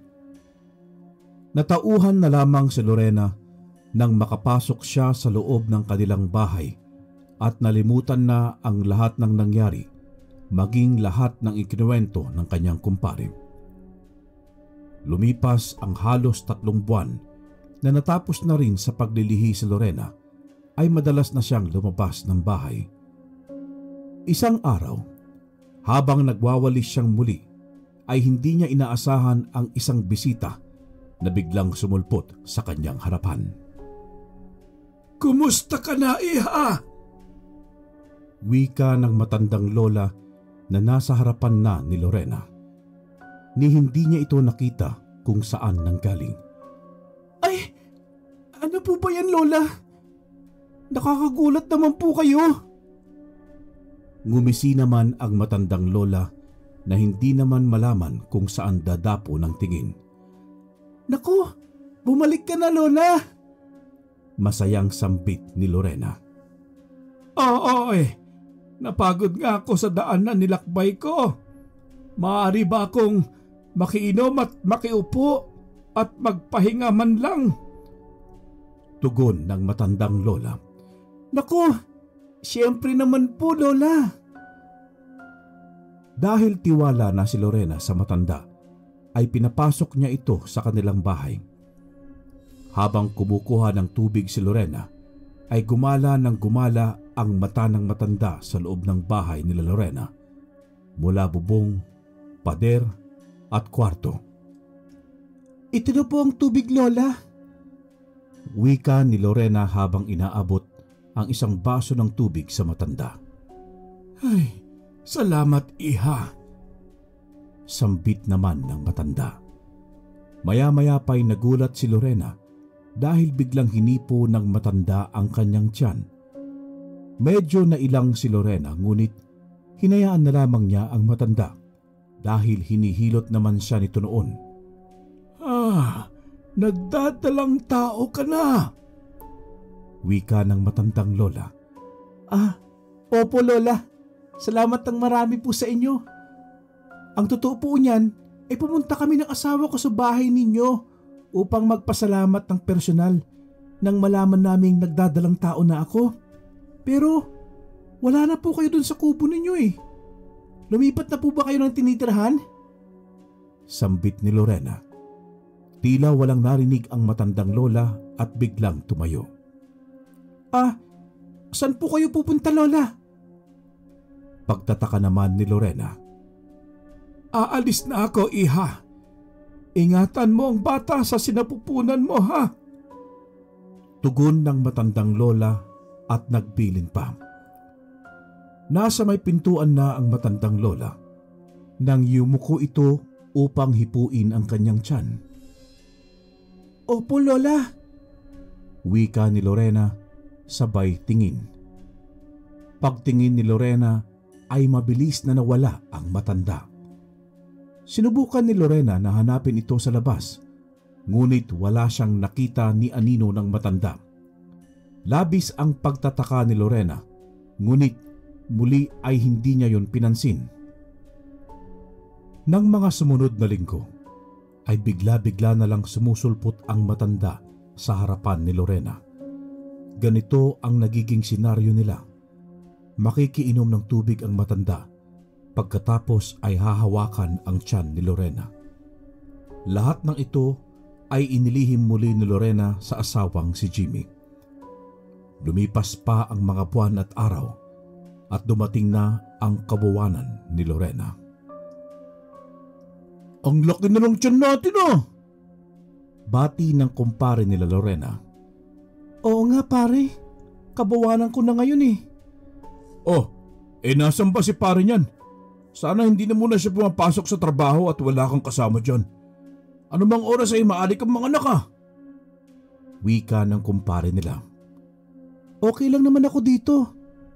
Natauhan na lamang si Lorena nang makapasok siya sa loob ng kanilang bahay at nalimutan na ang lahat ng nangyari, maging lahat ng ikinuwento ng kanyang kumpare. Lumipas ang halos 3 buwan na natapos na rin sa paglilihi si Lorena, ay madalas na siyang lumabas ng bahay. Isang araw, habang nagwawalis siyang muli, ay hindi niya inaasahan ang isang bisita na biglang sumulpot sa kanyang harapan. "Kumusta ka na, iha?" Wika ng matandang lola na nasa harapan na ni Lorena. Ni hindi niya ito nakita kung saan nanggaling. Ay, ano po ba yan, Lola? Nakakagulat naman po kayo. Ngumisi naman ang matandang lola na hindi naman malaman kung saan dadapo ng tingin. Naku, bumalik ka na, Lola. Masayang sambit ni Lorena. Oo napagod nga ako sa daan na nilakbay ko. Maaari ba akong makiinom at makiupo at magpahinga man lang? Tugon ng matandang lola. Naku, siyempre naman po, Lola. Dahil tiwala na si Lorena sa matanda, ay pinapasok niya ito sa kanilang bahay. Habang kumukuha ng tubig si Lorena, ay gumala ng gumala ang mata ng matanda sa loob ng bahay nila Lorena, mula bubong, pader at kwarto. Ito na po ang tubig, Lola. Wika ni Lorena habang inaabot ang isang baso ng tubig sa matanda. Ay, salamat, iha. Sambit naman ng matanda. Maya-maya pa'y nagulat si Lorena dahil biglang hinipo ng matanda ang kanyang tiyan. Medyo nailang si Lorena, ngunit hinayaan na lamang niya ang matanda dahil hinihilot naman siya nito noon. Nagdadalang tao ka na. Wika ng matandang lola. Opo, Lola. Salamat ng marami po sa inyo. Ang totoo po niyan ay pumunta kami ng asawa ko sa bahay ninyo upang magpasalamat ng personal nang malaman naming nagdadalang tao na ako. Pero wala na po kayo dun sa kubo ninyo eh. Lumipat na po ba kayo ng tinitirahan? Sambit ni Lorena. Tila walang narinig ang matandang lola at biglang tumayo. Saan po kayo pupunta, Lola? Pagtataka naman ni Lorena. Aalis na ako, iha. Ingatan mo ang bata sa sinapupunan mo, ha? Tugon ng matandang lola at nagbilin pa. Nasa may pintuan na ang matandang lola nang yumuko ito upang hipuin ang kanyang tiyan. Opo, Lola. Wika ni Lorena sabay tingin. Pagtingin ni Lorena ay mabilis na nawala ang matanda. Sinubukan ni Lorena na hanapin ito sa labas, ngunit wala siyang nakita ni anino ng matanda. Labis ang pagtataka ni Lorena, ngunit muli ay hindi niya yon pinansin. Nang mga sumunod na linggo, ay bigla-bigla na lang sumusulpot ang matanda sa harapan ni Lorena. Ganito ang nagiging senaryo nila. Makikiinom ng tubig ang matanda, pagkatapos ay hahawakan ang tiyan ni Lorena. Lahat ng ito ay inilihim muli ni Lorena sa asawang si Jimmy. Lumipas pa ang mga buwan at araw at dumating na ang kabuwanan ni Lorena. Ang laki na ng tiyan natin Bati ng kumpare nila Lorena. Oo nga, pare. Kabawanan ko na ngayon eh. Nasan ba si pare niyan? Sana hindi na muna siya pumapasok sa trabaho at wala kang kasama dyan. Ano bang oras ay maalik ang mga anak Wika ng kumpare nila. Okay lang naman ako dito.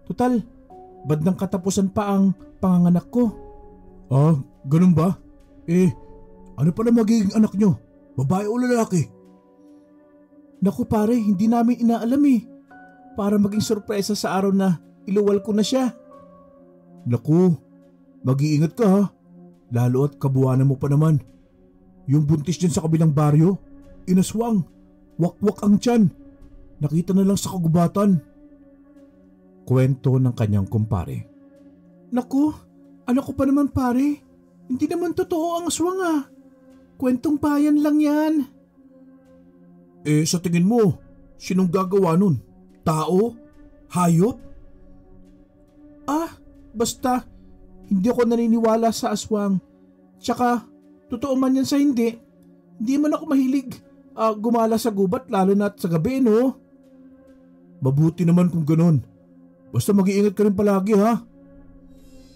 Tutal, bandang katapusan pa ang panganganak ko. Ganun ba? Ano pa na magiging anak nyo? Babae o lalaki? Naku pare, hindi namin inaalam eh. Para maging sorpresa sa araw na iluwal ko na siya. Naku, mag-iingat ka ha. Lalo at kabuwanan mo pa naman. Yung buntis dyan sa kabilang baryo, inaswang, wakwak ang tiyan. Nakita na lang sa kagubatan. Kwento ng kanyang kumpare. Naku, anak ko pa naman pare. Hindi naman totoo ang aswang ah. Kwentong bayan lang yan. Sa tingin mo, sinong gagawa nun? Tao? Hayop? Basta, hindi ako naniniwala sa aswang. Tsaka, totoo man yan sa hindi. Hindi man ako mahilig gumala sa gubat lalo na sa gabi, no? Mabuti naman kung ganun. Basta mag-iingat ka rin palagi ha.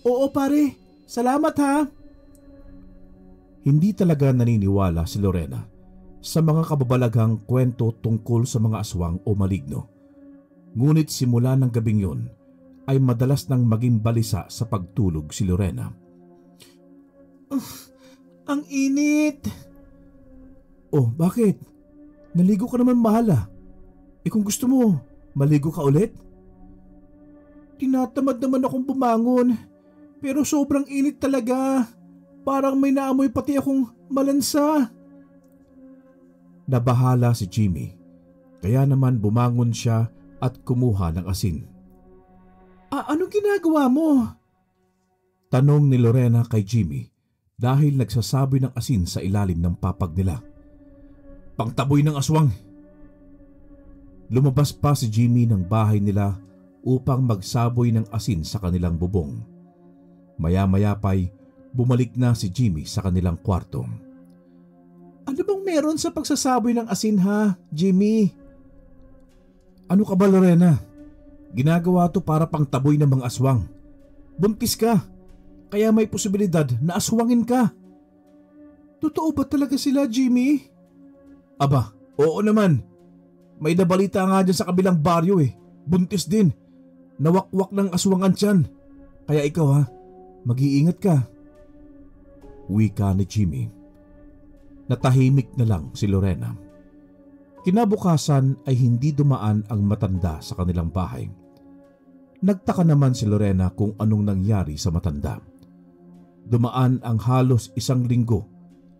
Oo pare, salamat ha. Hindi talaga naniniwala si Lorena sa mga kababalaghang kwento tungkol sa mga aswang o maligno. Ngunit simula ng gabing yun ay madalas nang maging balisa sa pagtulog si Lorena. Ang init. Oh, bakit? Naligo ka naman mahala. Kung gusto mo, maligo ka ulit? Tinatamad naman akong bumangon. Pero sobrang init talaga. Parang may naamoy pati akong malansa. Nabahala si Jimmy. Kaya naman bumangon siya at kumuha ng asin. Anong ginagawa mo? Tanong ni Lorena kay Jimmy dahil nagsasaboy ng asin sa ilalim ng papag nila. Pangtaboy ng aswang. Lumabas pa si Jimmy ng bahay nila upang magsaboy ng asin sa kanilang bubong. Maya-maya pa'y bumalik na si Jimmy sa kanilang kwarto. Ano bang meron sa pagsasaboy ng asin ha, Jimmy? Ano ka ba Lorena? Ginagawa to para pangtaboy ng mga aswang. Buntis ka, kaya may posibilidad na aswangin ka. Totoo ba talaga sila, Jimmy? Aba, oo naman. May nabalita nga dyan sa kabilang baryo eh. Buntis din. Nawakwak ng aswangan tiyan. Kaya ikaw ha, mag-iingat ka. Wika ni Jimmy. Natahimik na lang si Lorena. Kinabukasan ay hindi dumaan ang matanda sa kanilang bahay. Nagtaka naman si Lorena kung anong nangyari sa matanda. Dumaan ang halos 1 linggo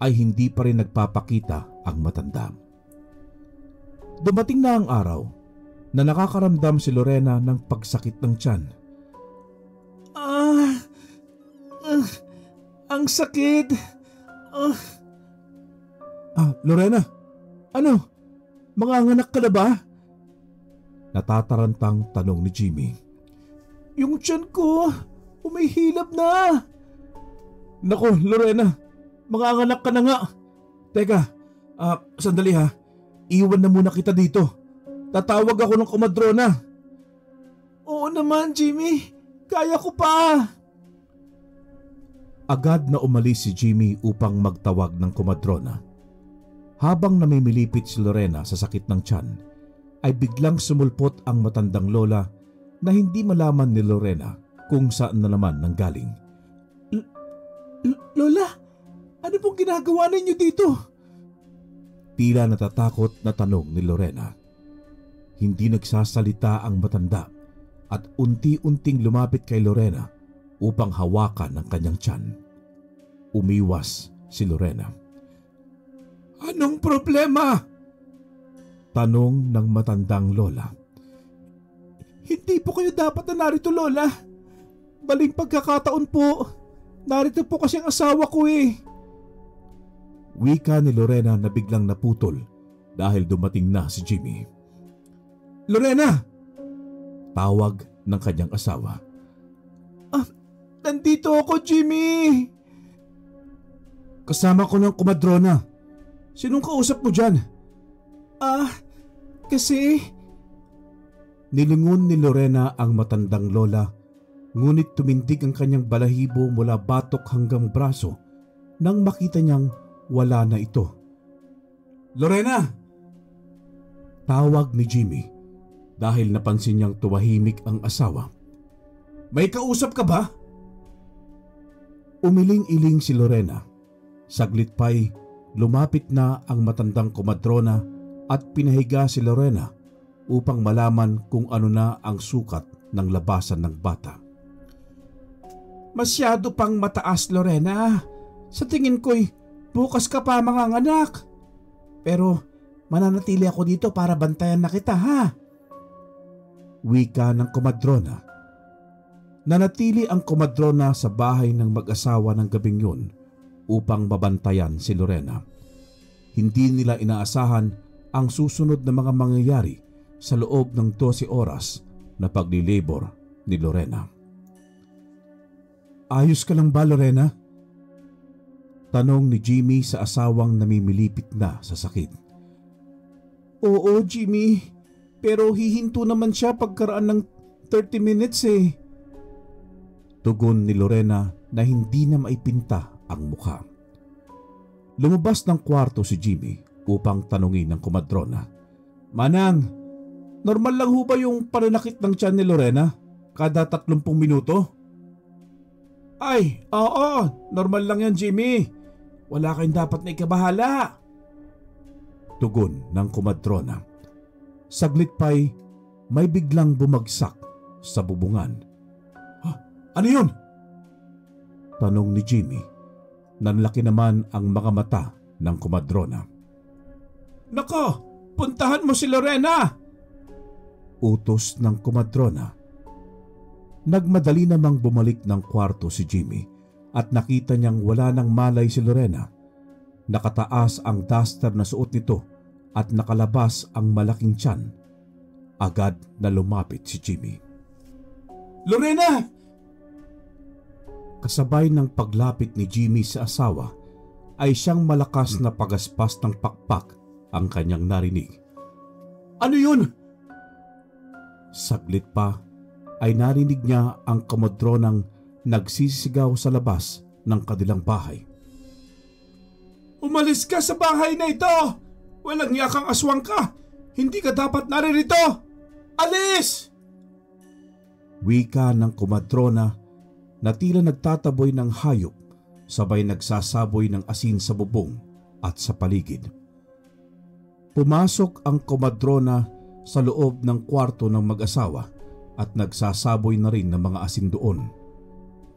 ay hindi pa rin nagpapakita ang matanda. Dumating na ang araw na nakakaramdam si Lorena ng pagsakit ng tiyan. Ang sakit. Lorena, ano? Manganganak ka na ba? Natatarantang tanong ni Jimmy. Yung tiyan ko, umihilab na. Nako, Lorena, manganganak ka na nga. Teka, sandali ha. Iwan na muna kita dito. Tatawag ako ng komadrona. Oo naman, Jimmy. Kaya ko pa. Agad na umalis si Jimmy upang magtawag ng komadrona. Habang namimilipit si Lorena sa sakit ng tiyan, ay biglang sumulpot ang matandang lola na hindi malaman ni Lorena kung saan na naman nanggaling. Lola, ano pong ginagawa ninyo dito? Tila natatakot na tanong ni Lorena. Hindi nagsasalita ang matanda at unti-unting lumapit kay Lorena upang hawakan ang kanyang tiyan. Umiwas si Lorena. Anong problema? Tanong ng matandang lola. Hindi po kayo dapat na narito, Lola. Baling pagkakataon po. Narito po kasi ang asawa ko eh. Wika ni Lorena na biglang naputol dahil dumating na si Jimmy. Lorena! Tawag ng kanyang asawa. Nandito ako, Jimmy. Kasama ko ng komadrona. Sinong kausap mo dyan? Kasi... Nilingon ni Lorena ang matandang lola, ngunit tumindig ang kanyang balahibo mula batok hanggang braso nang makita niyang wala na ito. Lorena! Tawag ni Jimmy dahil napansin niyang tumahimik ang asawa. May kausap ka ba? Umiling-iling si Lorena. Saglit pa'y lumapit na ang matandang komadrona at pinahiga si Lorena upang malaman kung ano na ang sukat ng labasan ng bata. Masyado pang mataas, Lorena. Sa tingin ko'y bukas ka pa manganganak. Pero mananatili ako dito para bantayan na kita, ha? Wika ng komadrona. Nanatili ang komadrona sa bahay ng mag-asawa ng gabing yun upang mabantayan si Lorena. Hindi nila inaasahan ang susunod na mga mangyayari sa loob ng 12 oras na paglilibor ni Lorena. Ayos ka lang ba, Lorena? Tanong ni Jimmy sa asawang namimilipit na sa sakit. Oo, Jimmy. Pero hihinto naman siya pagkaraan ng 30 minutes eh. Tugon ni Lorena na hindi na maipinta ang mukha. Lumabas ng kwarto si Jimmy upang tanungin ng komadrona. Manang, normal lang ho ba yung pananakit ng tiyan ni Lorena kada 30 minuto? Ay, oo, normal lang yan, Jimmy. Wala kayong dapat na ikabahala. Tugon ng komadrona. Saglit pa'y may biglang bumagsak sa bubungan. Ano yun? Tanong ni Jimmy. Nanlaki naman ang mga mata ng komadrona. Nako, puntahan mo si Lorena! Utos ng komadrona. Nagmadali namang bumalik ng kwarto si Jimmy at nakita niyang wala nang malay si Lorena. Nakataas ang duster na suot nito at nakalabas ang malaking tiyan. Agad na lumapit si Jimmy. Lorena! Kasabay ng paglapit ni Jimmy sa asawa ay siyang malakas na pagaspas ng pakpak ang kanyang narinig. Ano yun? Saglit pa ay narinig niya ang komadronang nagsisigaw sa labas ng kanilang bahay. Umalis ka sa bahay na ito! Walang yakang aswang ka! Hindi ka dapat naririto! Alis! Wika ng komadrona na tila nagtataboy ng hayop sabay nagsasaboy ng asin sa bubong at sa paligid. Pumasok ang komadrona sa loob ng kwarto ng mag-asawa at nagsasaboy na rin ng mga asin doon.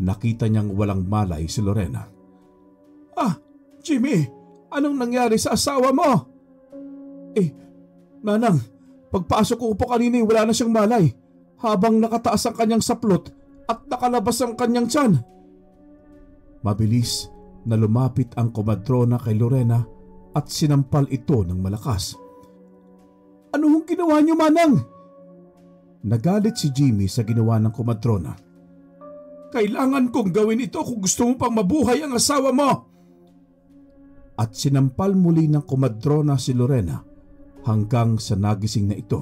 Nakita niyang walang malay si Lorena. Jimmy, anong nangyari sa asawa mo? Manang, pagpasok ko po kanina wala na siyang malay habang nakataas ang kanyang saplot at nakalabas ang kanyang tiyan. Mabilis na lumapit ang komadrona kay Lorena at sinampal ito ng malakas. Ano hong ginawa niyo, Manang? Nagalit si Jimmy sa ginawa ng komadrona. Kailangan kong gawin ito kung gusto mo pang mabuhay ang asawa mo. At sinampal muli ng komadrona si Lorena hanggang sa nagising na ito.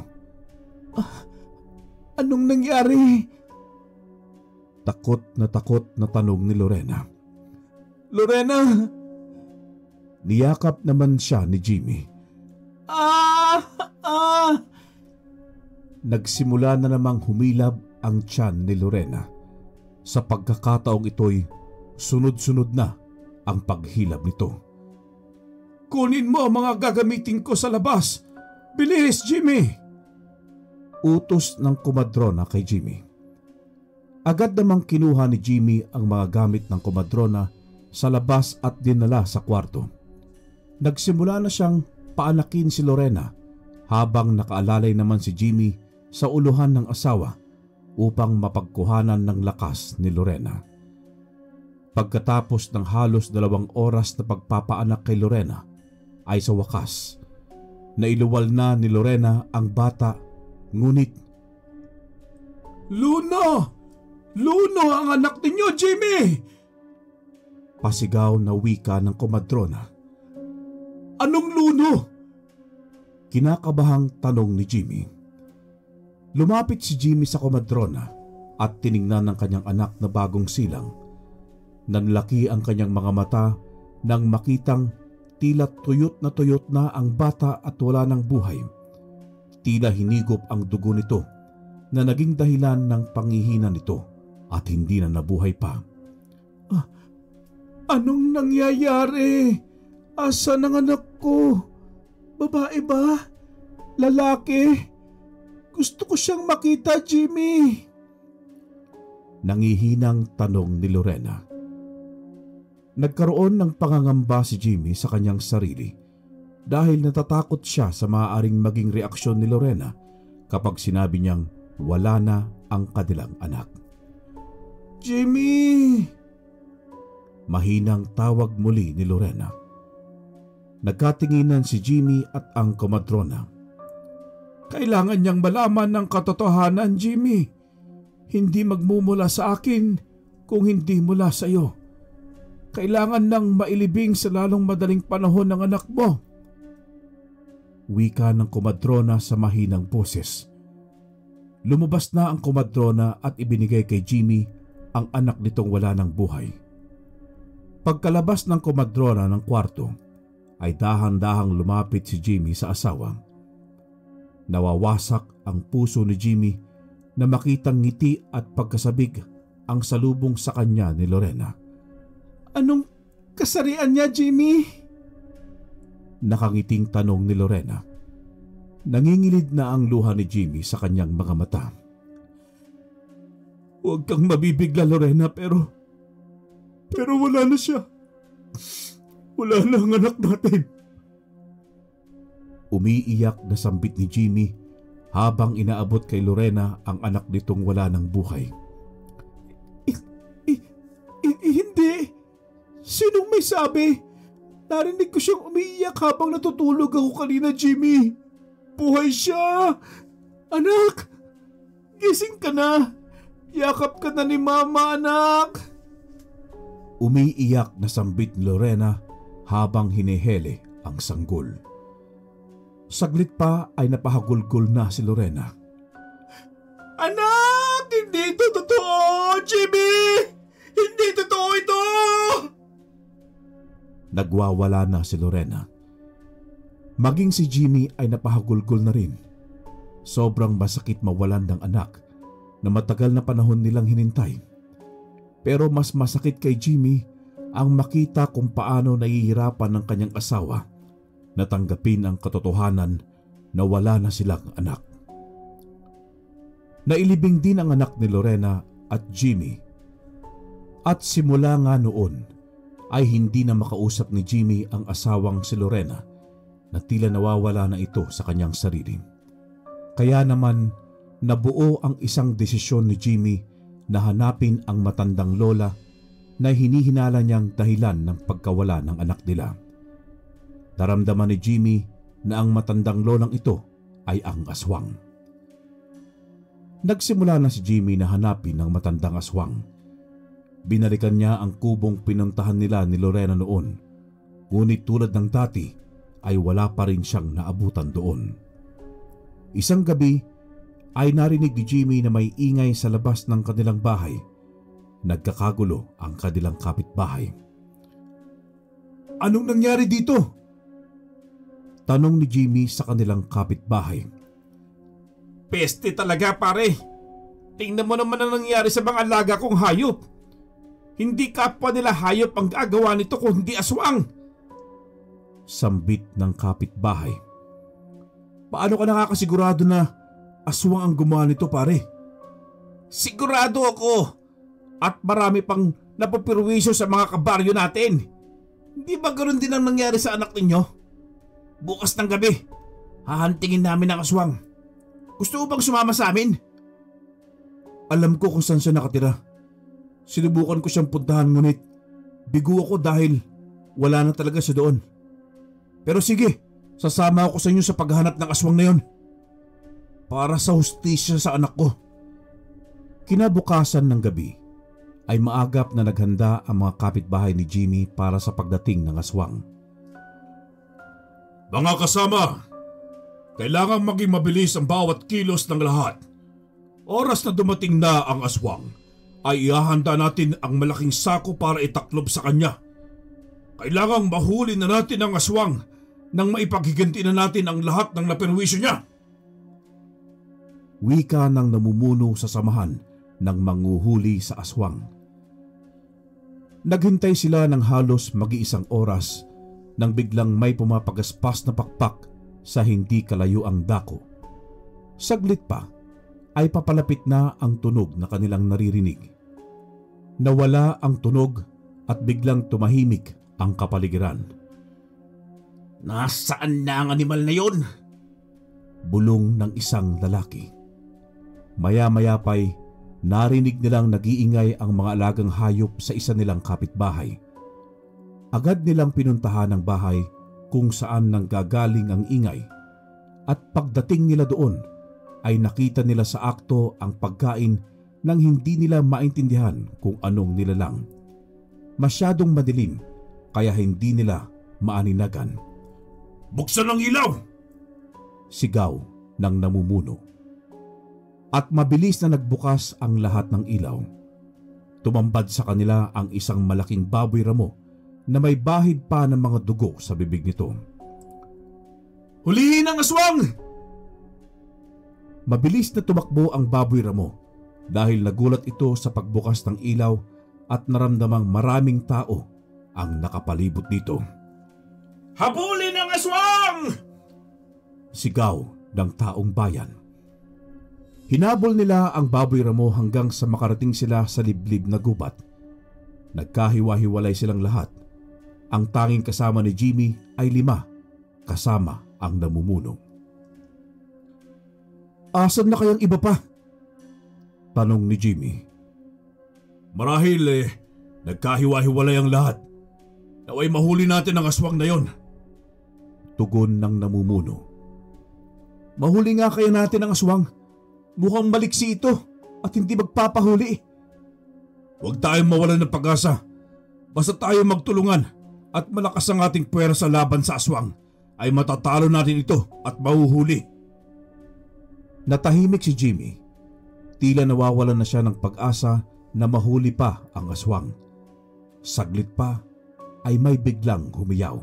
Anong nangyari? Takot na tanong ni Lorena. Lorena! Niyakap naman siya ni Jimmy. Nagsimula na namang humilab ang tiyan ni Lorena. Sa pagkakataong ito'y sunod-sunod na ang paghilab nito. Kunin mo ang mga gagamitin ko sa labas. Bilis, Jimmy! Utos ng komadrona kay Jimmy. Agad namang kinuha ni Jimmy ang mga gamit ng komadrona sa labas at dinala sa kwarto. Nagsimula na siyang paanakin si Lorena habang nakaalalay naman si Jimmy sa uluhan ng asawa upang mapagkuhanan ng lakas ni Lorena. Pagkatapos ng halos 2 oras na pagpapaanak kay Lorena ay sa wakas nailuwal na ni Lorena ang bata, ngunit Luno! Luno ang anak ninyo, Jimmy! Pasigaw na wika ng komadrona. Anong luno? Kinakabahang tanong ni Jimmy. Lumapit si Jimmy sa komadrona at tiningnan ng kanyang anak na bagong silang. Nanlaki ang kanyang mga mata nang makitang tila tuyot na ang bata at wala ng buhay. Tila hinigop ang dugo nito na naging dahilan ng panghihina nito at hindi na nabuhay pa. Anong nangyayari? Asan ang anak ko? Babae ba? Lalaki. Gusto ko siyang makita, Jimmy. Nangihinang tanong ni Lorena. Nagkaroon ng pangangamba si Jimmy sa kanyang sarili dahil natatakot siya sa maaaring maging reaksyon ni Lorena kapag sinabi niyang wala na ang kanilang anak. Jimmy! Mahinang tawag muli ni Lorena. Nagkatinginan si Jimmy at ang komadrona. Kailangan niyang malaman ng katotohanan, Jimmy. Hindi magmumula sa akin kung hindi mula sa iyo. Kailangan nang mailibing sa lalong madaling panahon ng anak mo. Wika ng komadrona sa mahinang boses. Lumabas na ang komadrona at ibinigay kay Jimmy ang anak nitong wala ng buhay. Pagkalabas ng komadrona ng kwarto, ay dahan-dahang lumapit si Jimmy sa asawa. Nawawasak ang puso ni Jimmy na makitang ngiti at pagkasabig ang salubong sa kanya ni Lorena. Anong kasarian niya, Jimmy? Nakangiting tanong ni Lorena. Nangingilid na ang luha ni Jimmy sa kanyang mga mata. Huwag kang mabibigla, Lorena, pero wala na siya. Wala na ang anak natin. Umiiyak na sambit ni Jimmy habang inaabot kay Lorena ang anak nitong wala ng buhay. Hindi. Sinong may sabi? Narinig ko siyang umiiyak habang natutulog ako kanina, Jimmy. Buhay siya! Anak! Gising ka na! Yakap ka na ni Mama, anak! Umiiyak na sambit ni Lorena habang hinihele ang sanggol. Saglit pa ay napahagulgol na si Lorena. Anak! Hindi ito totoo, Jimmy! Hindi totoo ito! Nagwawala na si Lorena. Maging si Jimmy ay napahagulgol na rin. Sobrang masakit mawalan ng anak na matagal na panahon nilang hinintay. Pero mas masakit kay Jimmy ang makita kung paano nahihirapan ng kanyang asawa na tanggapin ang katotohanan na wala na silang anak. Nailibing din ang anak ni Lorena at Jimmy. At simula nga noon ay hindi na makausap ni Jimmy ang asawang si Lorena na tila nawawala na ito sa kanyang sarili. Kaya naman nabuo ang isang desisyon ni Jimmy na hanapin ang matandang lola na hinihinala niyang dahilan ng pagkawala ng anak nila. Naramdaman ni Jimmy na ang matandang lolang ito ay ang aswang. Nagsimula na si Jimmy na hanapin ang matandang aswang. Binalikan niya ang kubong pinuntahan nila ni Lorena noon, ngunit tulad ng dati ay wala pa rin siyang naabutan doon. Isang gabi ay narinig ni Jimmy na may ingay sa labas ng kanilang bahay. Nagkakagulo ang kanilang kapitbahay. Anong nangyari dito? Tanong ni Jimmy sa kanilang kapitbahay. Peste talaga, pare. Tingnan mo naman ang nangyari sa mga alaga kong hayop. Hindi kapwa nila hayop ang gagawa nito kung hindi aswang. Sambit ng kapitbahay. Paano ka nakakasigurado na aswang ang gumawa nito, pare? Sigurado ako. At marami pang napapirwisyo sa mga kabaryo natin. Hindi ba ganoon din ang nangyari sa anak ninyo? Bukas ng gabi, hahantingin namin ang aswang. Gusto mo bang sumama sa amin? Alam ko kung saan siya nakatira. Sinubukan ko siyang puntahan ngunit bigo ako dahil wala na talaga siya doon. Pero sige, sasama ako sa inyo sa paghahanap ng aswang na yon. Para sa hustisya sa anak ko. Kinabukasan ng gabi ay maagap na naghanda ang mga kapitbahay ni Jimmy para sa pagdating ng aswang. Mga kasama, kailangang maging mabilis ang bawat kilos ng lahat. Oras na dumating na ang aswang, ay ihahanda natin ang malaking sako para itaklob sa kanya. Kailangang mahuli na natin ang aswang nang maipaghiganti na natin ang lahat ng naperwisyo niya. Wika ng namumuno sa samahan ng manghuhuli sa aswang. Naghintay sila ng halos mag-iisang oras nang biglang may pumapagaspas na pakpak sa hindi kalayuang dako. Saglit pa ay papalapit na ang tunog na kanilang naririnig. Nawala ang tunog at biglang tumahimik ang kapaligiran. Nasaan na ang animal na yon? Bulong ng isang lalaki. Maya-maya pa'y narinig nilang nag-iingay ang mga alagang hayop sa isa nilang kapitbahay. Agad nilang pinuntahan ang bahay kung saan nanggagaling ang ingay, at pagdating nila doon ay nakita nila sa akto ang pagkain nang hindi nila maintindihan kung anong nilalang. Masyadong madilim kaya hindi nila maaninagan. Buksan ang ilaw! Sigaw ng namumuno. At mabilis na nagbukas ang lahat ng ilaw. Tumambad sa kanila ang isang malaking baboy ramo na may bahid pa ng mga dugo sa bibig nito. Hulihin ang aswang! Mabilis na tumakbo ang baboy ramo dahil nagulat ito sa pagbukas ng ilaw at naramdamang maraming tao ang nakapalibot dito. Habulin ang aswang! Sigaw ng taong bayan. Hinabol nila ang baboy ramo hanggang sa makarating sila sa liblib na gubat. Nagkahiwa-hiwalay silang lahat. Ang tanging kasama ni Jimmy ay 5, kasama ang namumuno. Asan na kayang iba pa? Tanong ni Jimmy. Marahil nagkahiwa-hiwalay ang lahat. Naway mahuli natin ang aswang na yon. Tugon ng namumuno. Mahuli nga kaya natin ang aswang. Mukhang maliksi ito at hindi magpapahuli. Huwag tayong mawalan ng pag-asa. Basta tayo magtulungan at malakas ang ating puwersa laban sa aswang, ay matatalo natin ito at mahuhuli. Natahimik si Jimmy. Tila nawawalan na siya ng pag-asa na mahuli pa ang aswang. Saglit pa ay may biglang humiyaw.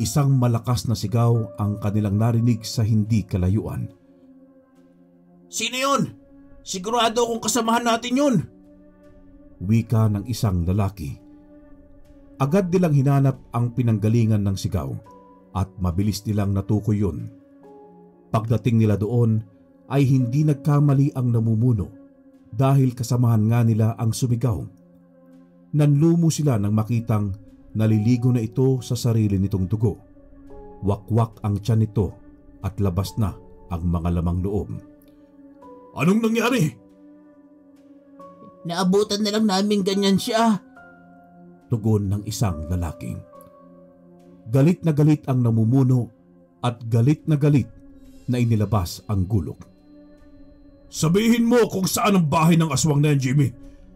Isang malakas na sigaw ang kanilang narinig sa hindi kalayuan. Sino yun? Sigurado akong kasamahan natin yun. Wika ng isang lalaki. Agad nilang hinanap ang pinanggalingan ng sigaw at mabilis nilang natukoy yun. Pagdating nila doon ay hindi nagkamali ang namumuno dahil kasamahan nga nila ang sumigaw. Nanlumo sila nang makitang naliligo na ito sa sarili nitong dugo. Wakwak ang tiyan nito at labas na ang mga lamang loob. Anong nangyari? Naabutan na lang namin ganyan siya. Tugon ng isang lalaki. Galit na galit ang namumuno at galit na inilabas ang gulok. Sabihin mo kung saan ang bahay ng aswang na yan, Jimmy,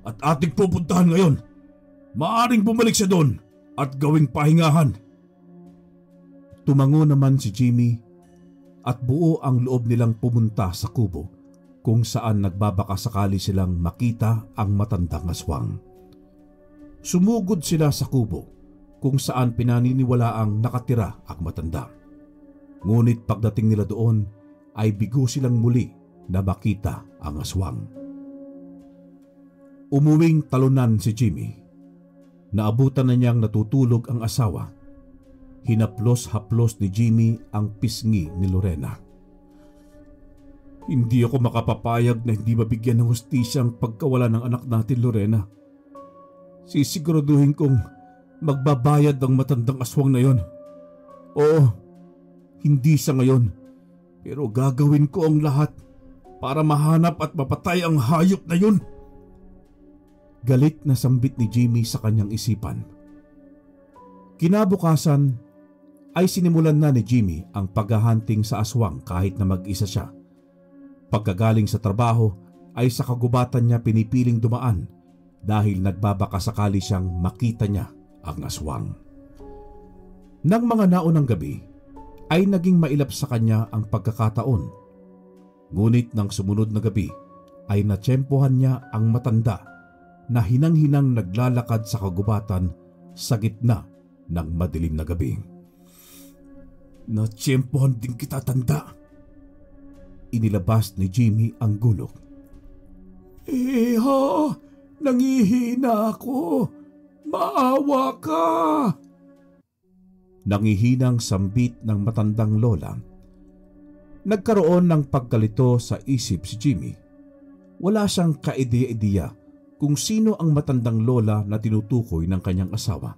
at ating pupuntahan ngayon. Maaring bumalik siya doon at gawing pahingahan. Tumango naman si Jimmy at buo ang loob nilang pumunta sa kubo kung saan nagbabakasakali silang makita ang matandang aswang. Sumugod sila sa kubo kung saan pinaniniwalaang nakatira ang matanda. Ngunit pagdating nila doon ay bigo silang muli na makita ang aswang. Umuwing talunan si Jimmy. Naabutan na niyang natutulog ang asawa. Hinaplos-haplos ni Jimmy ang pisngi ni Lorena. Hindi ako makapapayag na hindi mabigyan ng hustisya ang pagkawala ng anak natin, Lorena. Sisiguraduhin kong magbabayad ang matandang aswang na yon. Oo, hindi sa ngayon, pero gagawin ko ang lahat para mahanap at mapatay ang hayop na yun. Galit na sambit ni Jimmy sa kanyang isipan. Kinabukasan ay sinimulan na ni Jimmy ang paghahunting sa aswang kahit na mag-isa siya. Pagkagaling sa trabaho ay sa kagubatan niya pinipiling dumaan dahil nagbabakasakali siyang makita niya ang aswang. Nang mga naunang gabi ay naging mailap sa kanya ang pagkakataon. Ngunit nang sumunod na gabi ay natsyempohan niya ang matanda na hinang-hinang naglalakad sa kagubatan sa gitna ng madilim na gabi. Natsyempohan din kita, tanda. Inilabas ni Jimmy ang gulok. Iha, nangihina ako. Maawa ka. Nangihinang sambit ng matandang lola. Nagkaroon ng pagkalito sa isip si Jimmy. Wala siyang kaideya-ideya kung sino ang matandang lola na tinutukoy ng kanyang asawa.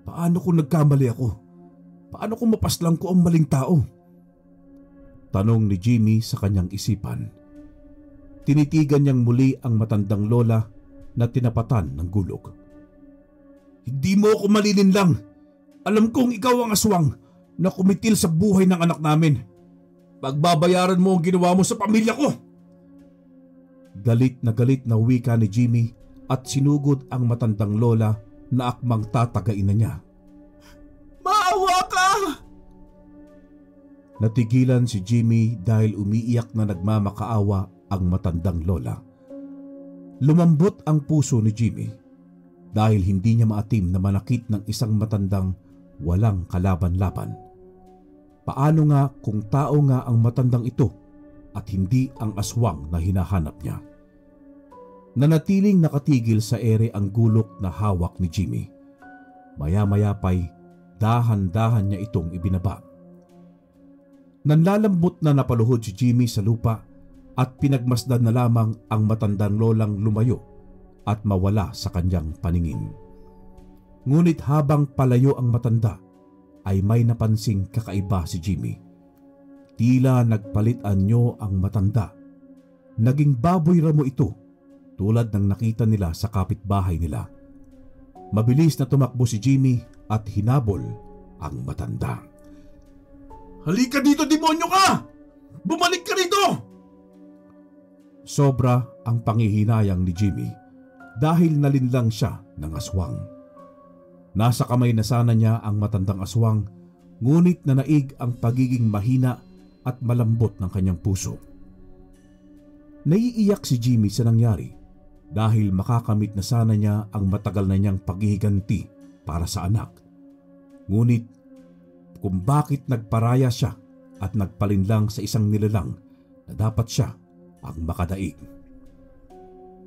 Paano kung nagkamali ako? Paano kung mapaslang ko ang maling tao? Tanong ni Jimmy sa kanyang isipan. Tinitigan niyang muli ang matandang lola na tinapatan ng gulog. Hindi mo ako malilinlang. Alam kong ikaw ang aswang na kumitil sa buhay ng anak namin. Pagbabayaran mo ang ginawa mo sa pamilya ko. Galit na wika ni Jimmy at sinugod ang matandang lola na akmang tatagain na niya. Maawa ka! Natigilan si Jimmy dahil umiiyak na nagmamakaawa ang matandang lola. Lumambot ang puso ni Jimmy dahil hindi niya maatim na manakit ng isang matandang walang kalaban-laban. Paano nga kung tao nga ang matandang ito at hindi ang aswang na hinahanap niya? Nanatiling nakatigil sa ere ang gulok na hawak ni Jimmy. Maya-maya pa'y dahan-dahan niya itong ibinaba. Nanlalambot na napaluhod si Jimmy sa lupa at pinagmasdan na lamang ang matandang lolang lumayo at mawala sa kanyang paningin. Ngunit habang palayo ang matanda, ay may napansing kakaiba si Jimmy. Tila nagpalit anyo ang matanda. Naging baboy ramo ito tulad ng nakita nila sa kapitbahay nila. Mabilis na tumakbo si Jimmy at hinabol ang matanda. Halika dito, demonyo ka! Bumalik ka rito! Sobra ang pangihinayang ni Jimmy dahil nalinlang siya ng aswang. Nasa kamay na sana niya ang matandang aswang, ngunit nanaig ang pagiging mahina at malambot ng kanyang puso. Naiiyak si Jimmy sa nangyari dahil makakamit na sana niya ang matagal na niyang paghihiganti para sa anak. Ngunit kung bakit nagparaya siya at nagpalinlang sa isang nilalang na dapat siya ang makadaig.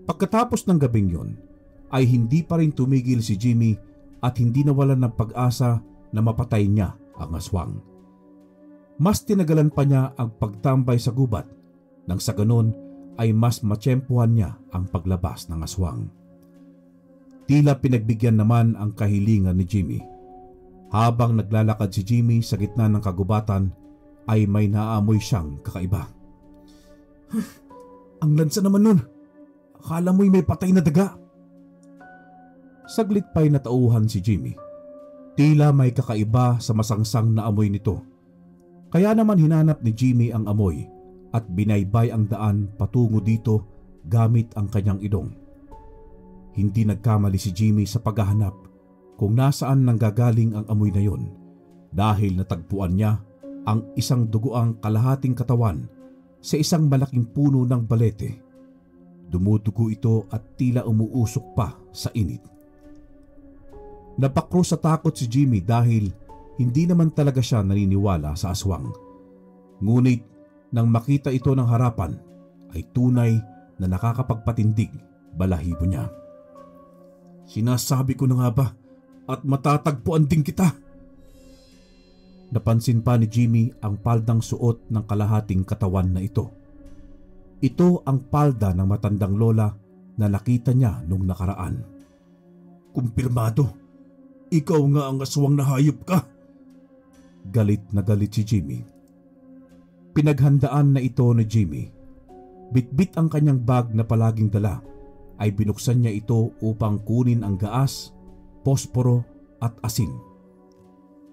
Pagkatapos ng gabing yon, ay hindi pa rin tumigil si Jimmy at hindi nawalan ng pag-asa na mapatay niya ang aswang. Mas tinagalan pa niya ang pagtambay sa gubat nang sa ganon ay mas matsyempuhan niya ang paglabas ng aswang. Tila pinagbigyan naman ang kahilingan ni Jimmy. Habang naglalakad si Jimmy sa gitna ng kagubatan ay may naamoy siyang kakaiba. Ang lansa naman nun. Akala mo'y may patay na daga. Saglit pa'y natauhan si Jimmy. Tila may kakaiba sa masangsang na amoy nito. Kaya naman hinanap ni Jimmy ang amoy at binaybay ang daan patungo dito gamit ang kanyang idong. Hindi nagkamali si Jimmy sa paghahanap kung nasaan nanggagaling ang amoy na yon dahil natagpuan niya ang isang dugoang kalahating katawan sa isang malaking puno ng balete. Dumudugo ito at tila umuusok pa sa init. Napakros sa takot si Jimmy dahil hindi naman talaga siya naniniwala sa aswang. Ngunit nang makita ito ng harapan ay tunay na nakakapagpatindig balahibo niya. Sinasabi ko na nga ba at matatagpuan din kita. Napansin pa ni Jimmy ang paldang suot ng kalahating katawan na ito. Ito ang palda ng matandang lola na nakita niya nung nakaraan. Kumpirmado! Ikaw nga ang aswang na hayop ka! Galit na galit si Jimmy. Pinaghandaan na ito ni Jimmy. Bitbit ang kanyang bag na palaging dala ay binuksan niya ito upang kunin ang gaas, posporo at asin.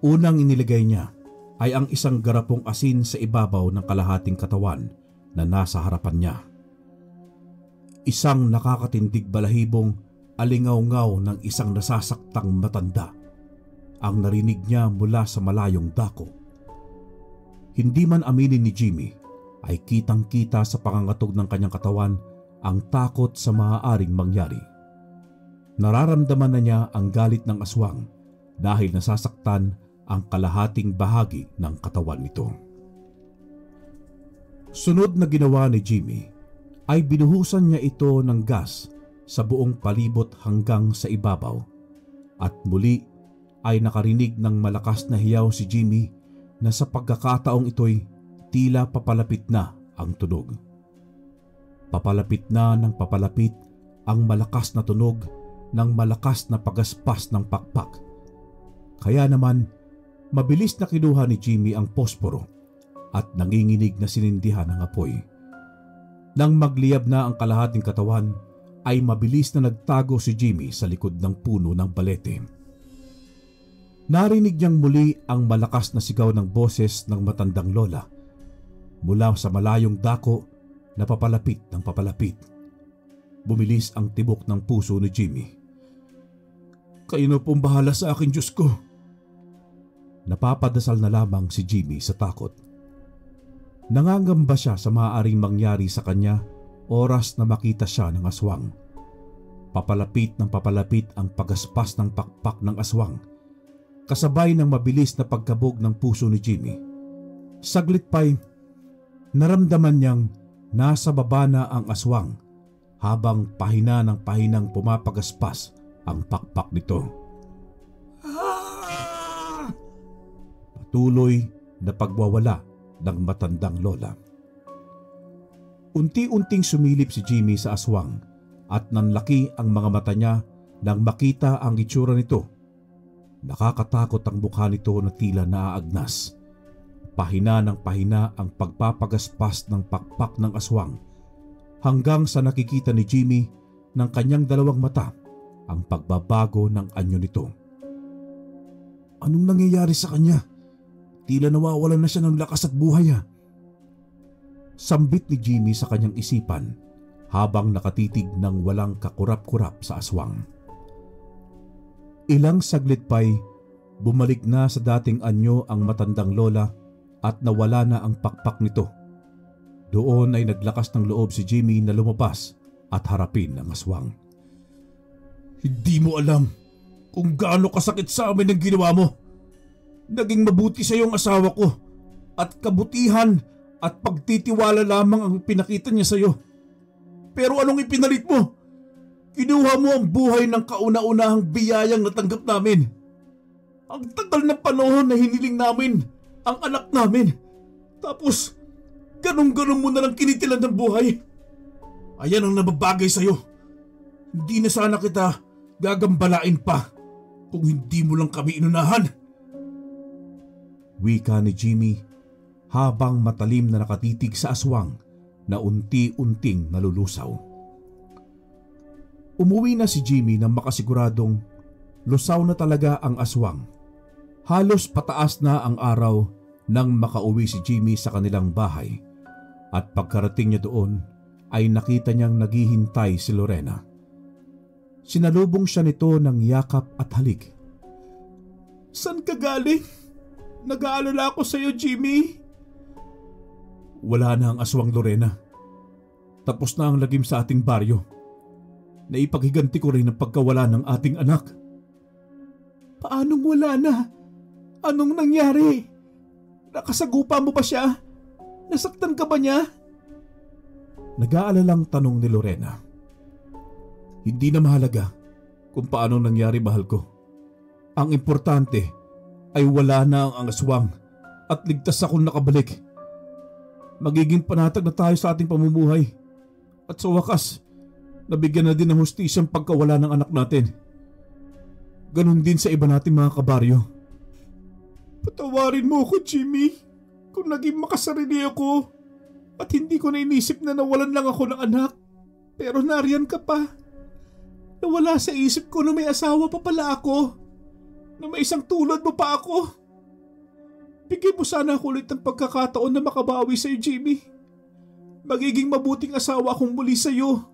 Unang inilagay niya ay ang isang garapong asin sa ibabaw ng kalahating katawan na nasa harapan niya. Isang nakakatindig balahibong alingaw-ngaw ng isang nasasaktang matanda ang narinig niya mula sa malayong dako. Hindi man aminin ni Jimmy ay kitang-kita sa pangangatog ng kanyang katawan ang takot sa maaaring mangyari. Nararamdaman na niya ang galit ng aswang dahil nasasaktan ang kalahating bahagi ng katawan nito. Sunod na ginawa ni Jimmy ay binuhusan niya ito ng gas sa buong palibot hanggang sa ibabaw at muli ay nakarinig ng malakas na hiyaw si Jimmy na sa pagkakataong ito'y tila papalapit na ang tunog. Papalapit na ng papalapit ang malakas na tunog ng malakas na pagaspas ng pakpak. Kaya naman, mabilis na kinuha ni Jimmy ang posporo at nanginginig na sinindihan ng apoy. Nang magliyab na ang kalahating katawan, ay mabilis na nagtago si Jimmy sa likod ng puno ng balete. Narinig niyang muli ang malakas na sigaw ng boses ng matandang lola mula sa malayong dako na papalapit ng papalapit. Bumilis ang tibok ng puso ni Jimmy. "Kayo na pong bahala sa akin, Diyos ko." Napapadasal na lamang si Jimmy sa takot. Nangangamba siya sa maaaring mangyari sa kanya oras na makita siya ng aswang. Papalapit ng papalapit ang pagaspas ng pakpak ng aswang, kasabay ng mabilis na pagkabog ng puso ni Jimmy. Saglit pa'y naramdaman niyang nasa baba na ang aswang habang pahina ng pahinang pumapagaspas ang pakpak nito. Patuloy na pagwawala ng matandang lola. Unti-unting sumilip si Jimmy sa aswang at nanlaki ang mga mata niya nang makita ang itsura nito. Nakakatakot ang mukha nito na tila naaagnas. Pahina ng pahina ang pagpapagaspas ng pakpak ng aswang hanggang sa nakikita ni Jimmy ng kanyang dalawang mata ang pagbabago ng anyo nito. Anong nangyayari sa kanya? Tila nawawalan na siya ng lakas at buhay. Sambit ni Jimmy sa kanyang isipan habang nakatitig ng walang kakurap-kurap sa aswang. Ilang saglit pa'y bumalik na sa dating anyo ang matandang lola at nawala na ang pakpak nito. Doon ay naglakas ng loob si Jimmy na lumabas at harapin ang aswang. "Hindi mo alam kung gaano kasakit sa amin ang ginawa mo. Naging mabuti sa iyong asawa ko at kabutihan at pagtitiwala lamang ang pinakita niya sa iyo. Pero anong ipinalit mo? Kinuha mo ang buhay ng kauna-unahang biyayang natanggap namin. Ang tagal na panahon na hiniling namin ang anak namin. Tapos, ganun-ganun mo na lang kinitilan ng buhay. Ayan ang nababagay sa iyo. Hindi na sana kita gagambalain pa kung hindi mo lang kami inunahan." Wika ni Jimmy habang matalim na nakatitig sa aswang na unti-unting nalulusaw. Umuwi na si Jimmy nang makasiguradong lusaw na talaga ang aswang. Halos pataas na ang araw nang makauwi si Jimmy sa kanilang bahay at pagkarating niya doon ay nakita niyang naghihintay si Lorena. Sinalubong siya nito ng yakap at halik. "San ka galing? Nag-aalala ako sa iyo, Jimmy." "Wala na ang aswang, Lorena. Tapos na ang lagim sa ating baryo. Naipaghiganti ko rin ang pagkawala ng ating anak." "Paanong wala na? Anong nangyari? Nakasagupa mo ba siya? Nasaktan ka ba niya?" Nag-aalalang tanong ni Lorena. "Hindi na mahalaga kung paano nangyari, mahal ko. Ang importante ay wala na ang aswang at ligtas akong nakabalik. Magiging panatag na tayo sa ating pamumuhay. At sa wakas, nabigyan na din ng hustisyang pagkawala ng anak natin. Ganon din sa iba nating mga kabaryo." "Patawarin mo ako, Jimmy, kung naging makasarili ako at hindi ko na inisip na nawalan lang ako ng anak. Pero nariyan ka pa. Nawala sa isip ko na may asawa pa pala ako, na may isang tulad mo pa ako. Bigyan mo sana ako ulit ng pagkakataon na makabawi sa iyo, Jimmy. Magiging mabuting asawa akong muli sa iyo."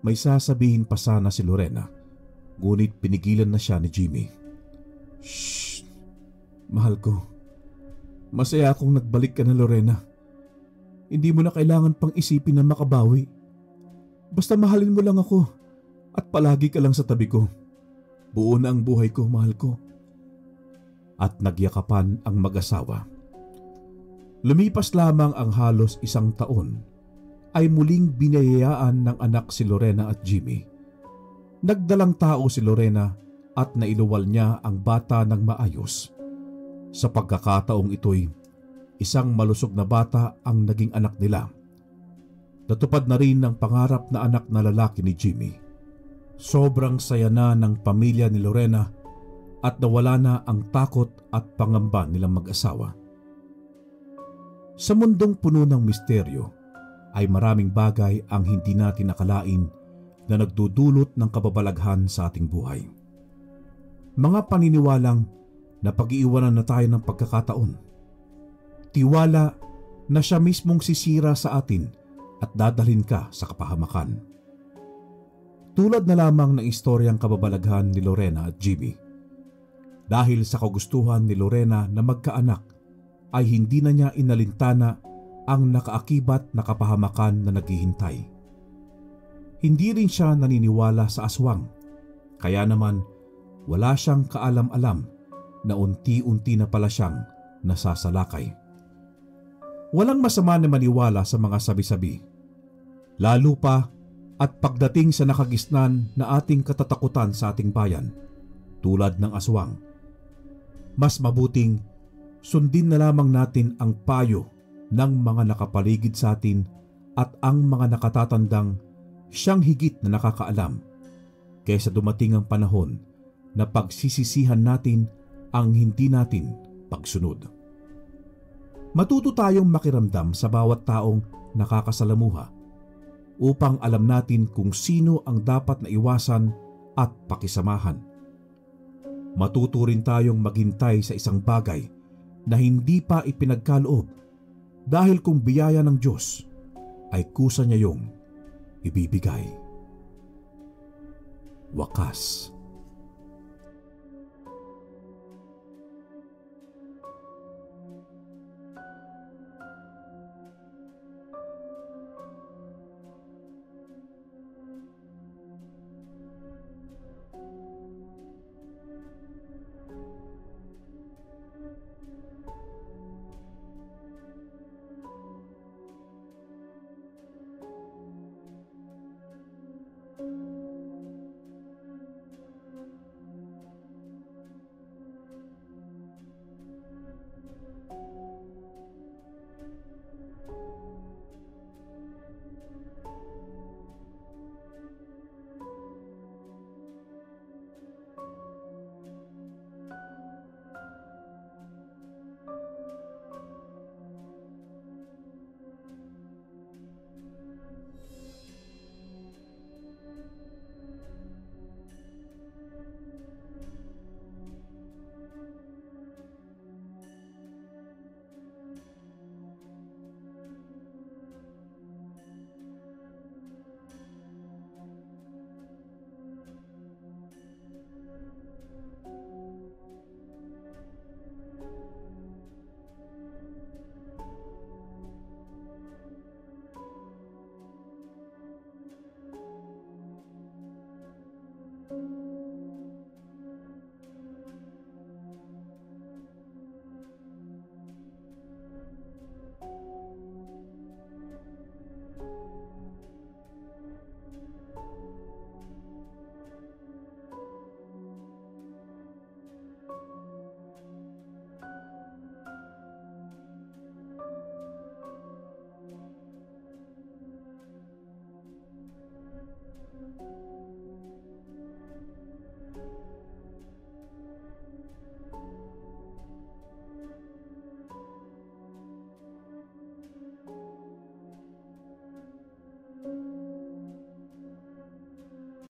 May sasabihin pa sana si Lorena, ngunit pinigilan na siya ni Jimmy. "Shh! Mahal ko. Masaya akong nagbalik ka na, Lorena. Hindi mo na kailangan pang isipin na makabawi. Basta mahalin mo lang ako at palagi ka lang sa tabi ko. Buo na ang buhay ko, mahal ko." At nagyakapan ang mag-asawa. Lumipas lamang ang halos 1 taon ay muling binayayaan ng anak si Lorena at Jimmy. Nagdalang tao si Lorena at nailuwal niya ang bata ng maayos. Sa pagkakataong ito'y isang malusog na bata ang naging anak nila. Natupad na rin ang pangarap na anak na lalaki ni Jimmy. Sobrang saya na ng pamilya ni Lorena at nawala na ang takot at pangamba nilang mag-asawa. Sa mundong puno ng misteryo ay maraming bagay ang hindi natin nakalain na nagdudulot ng kababalaghan sa ating buhay. Mga paniniwalang na pag-iiwanan na tayo ng pagkakataon. Tiwala na siya mismong sisira sa atin at dadalhin ka sa kapahamakan. Tulad na lamang ng istoryang kababalaghan ni Lorena at Jimmy. Dahil sa kagustuhan ni Lorena na magkaanak, ay hindi na niya inalintana ang nakaakibat na kapahamakan na naghihintay. Hindi rin siya naniniwala sa aswang, kaya naman wala siyang kaalam-alam na unti-unti na pala siyang nasasalakay. Walang masama na maniwala sa mga sabi-sabi, lalo pa at pagdating sa nakagisnan na ating katatakutan sa ating bayan, tulad ng aswang. Mas mabuting sundin na lamang natin ang payo ng mga nakapaligid sa atin at ang mga nakatatandang siyang higit na nakakaalam, kaysa dumating ang panahon na pagsisisihan natin ang hindi natin pagsunod. Matuto tayong makiramdam sa bawat taong nakakasalamuha upang alam natin kung sino ang dapat na iwasan at pakisamahan. Matuto rin tayong maghintay sa isang bagay na hindi pa ipinagkaloob, dahil kung biyaya ng Diyos ay kusa niya yung ibibigay. Wakas.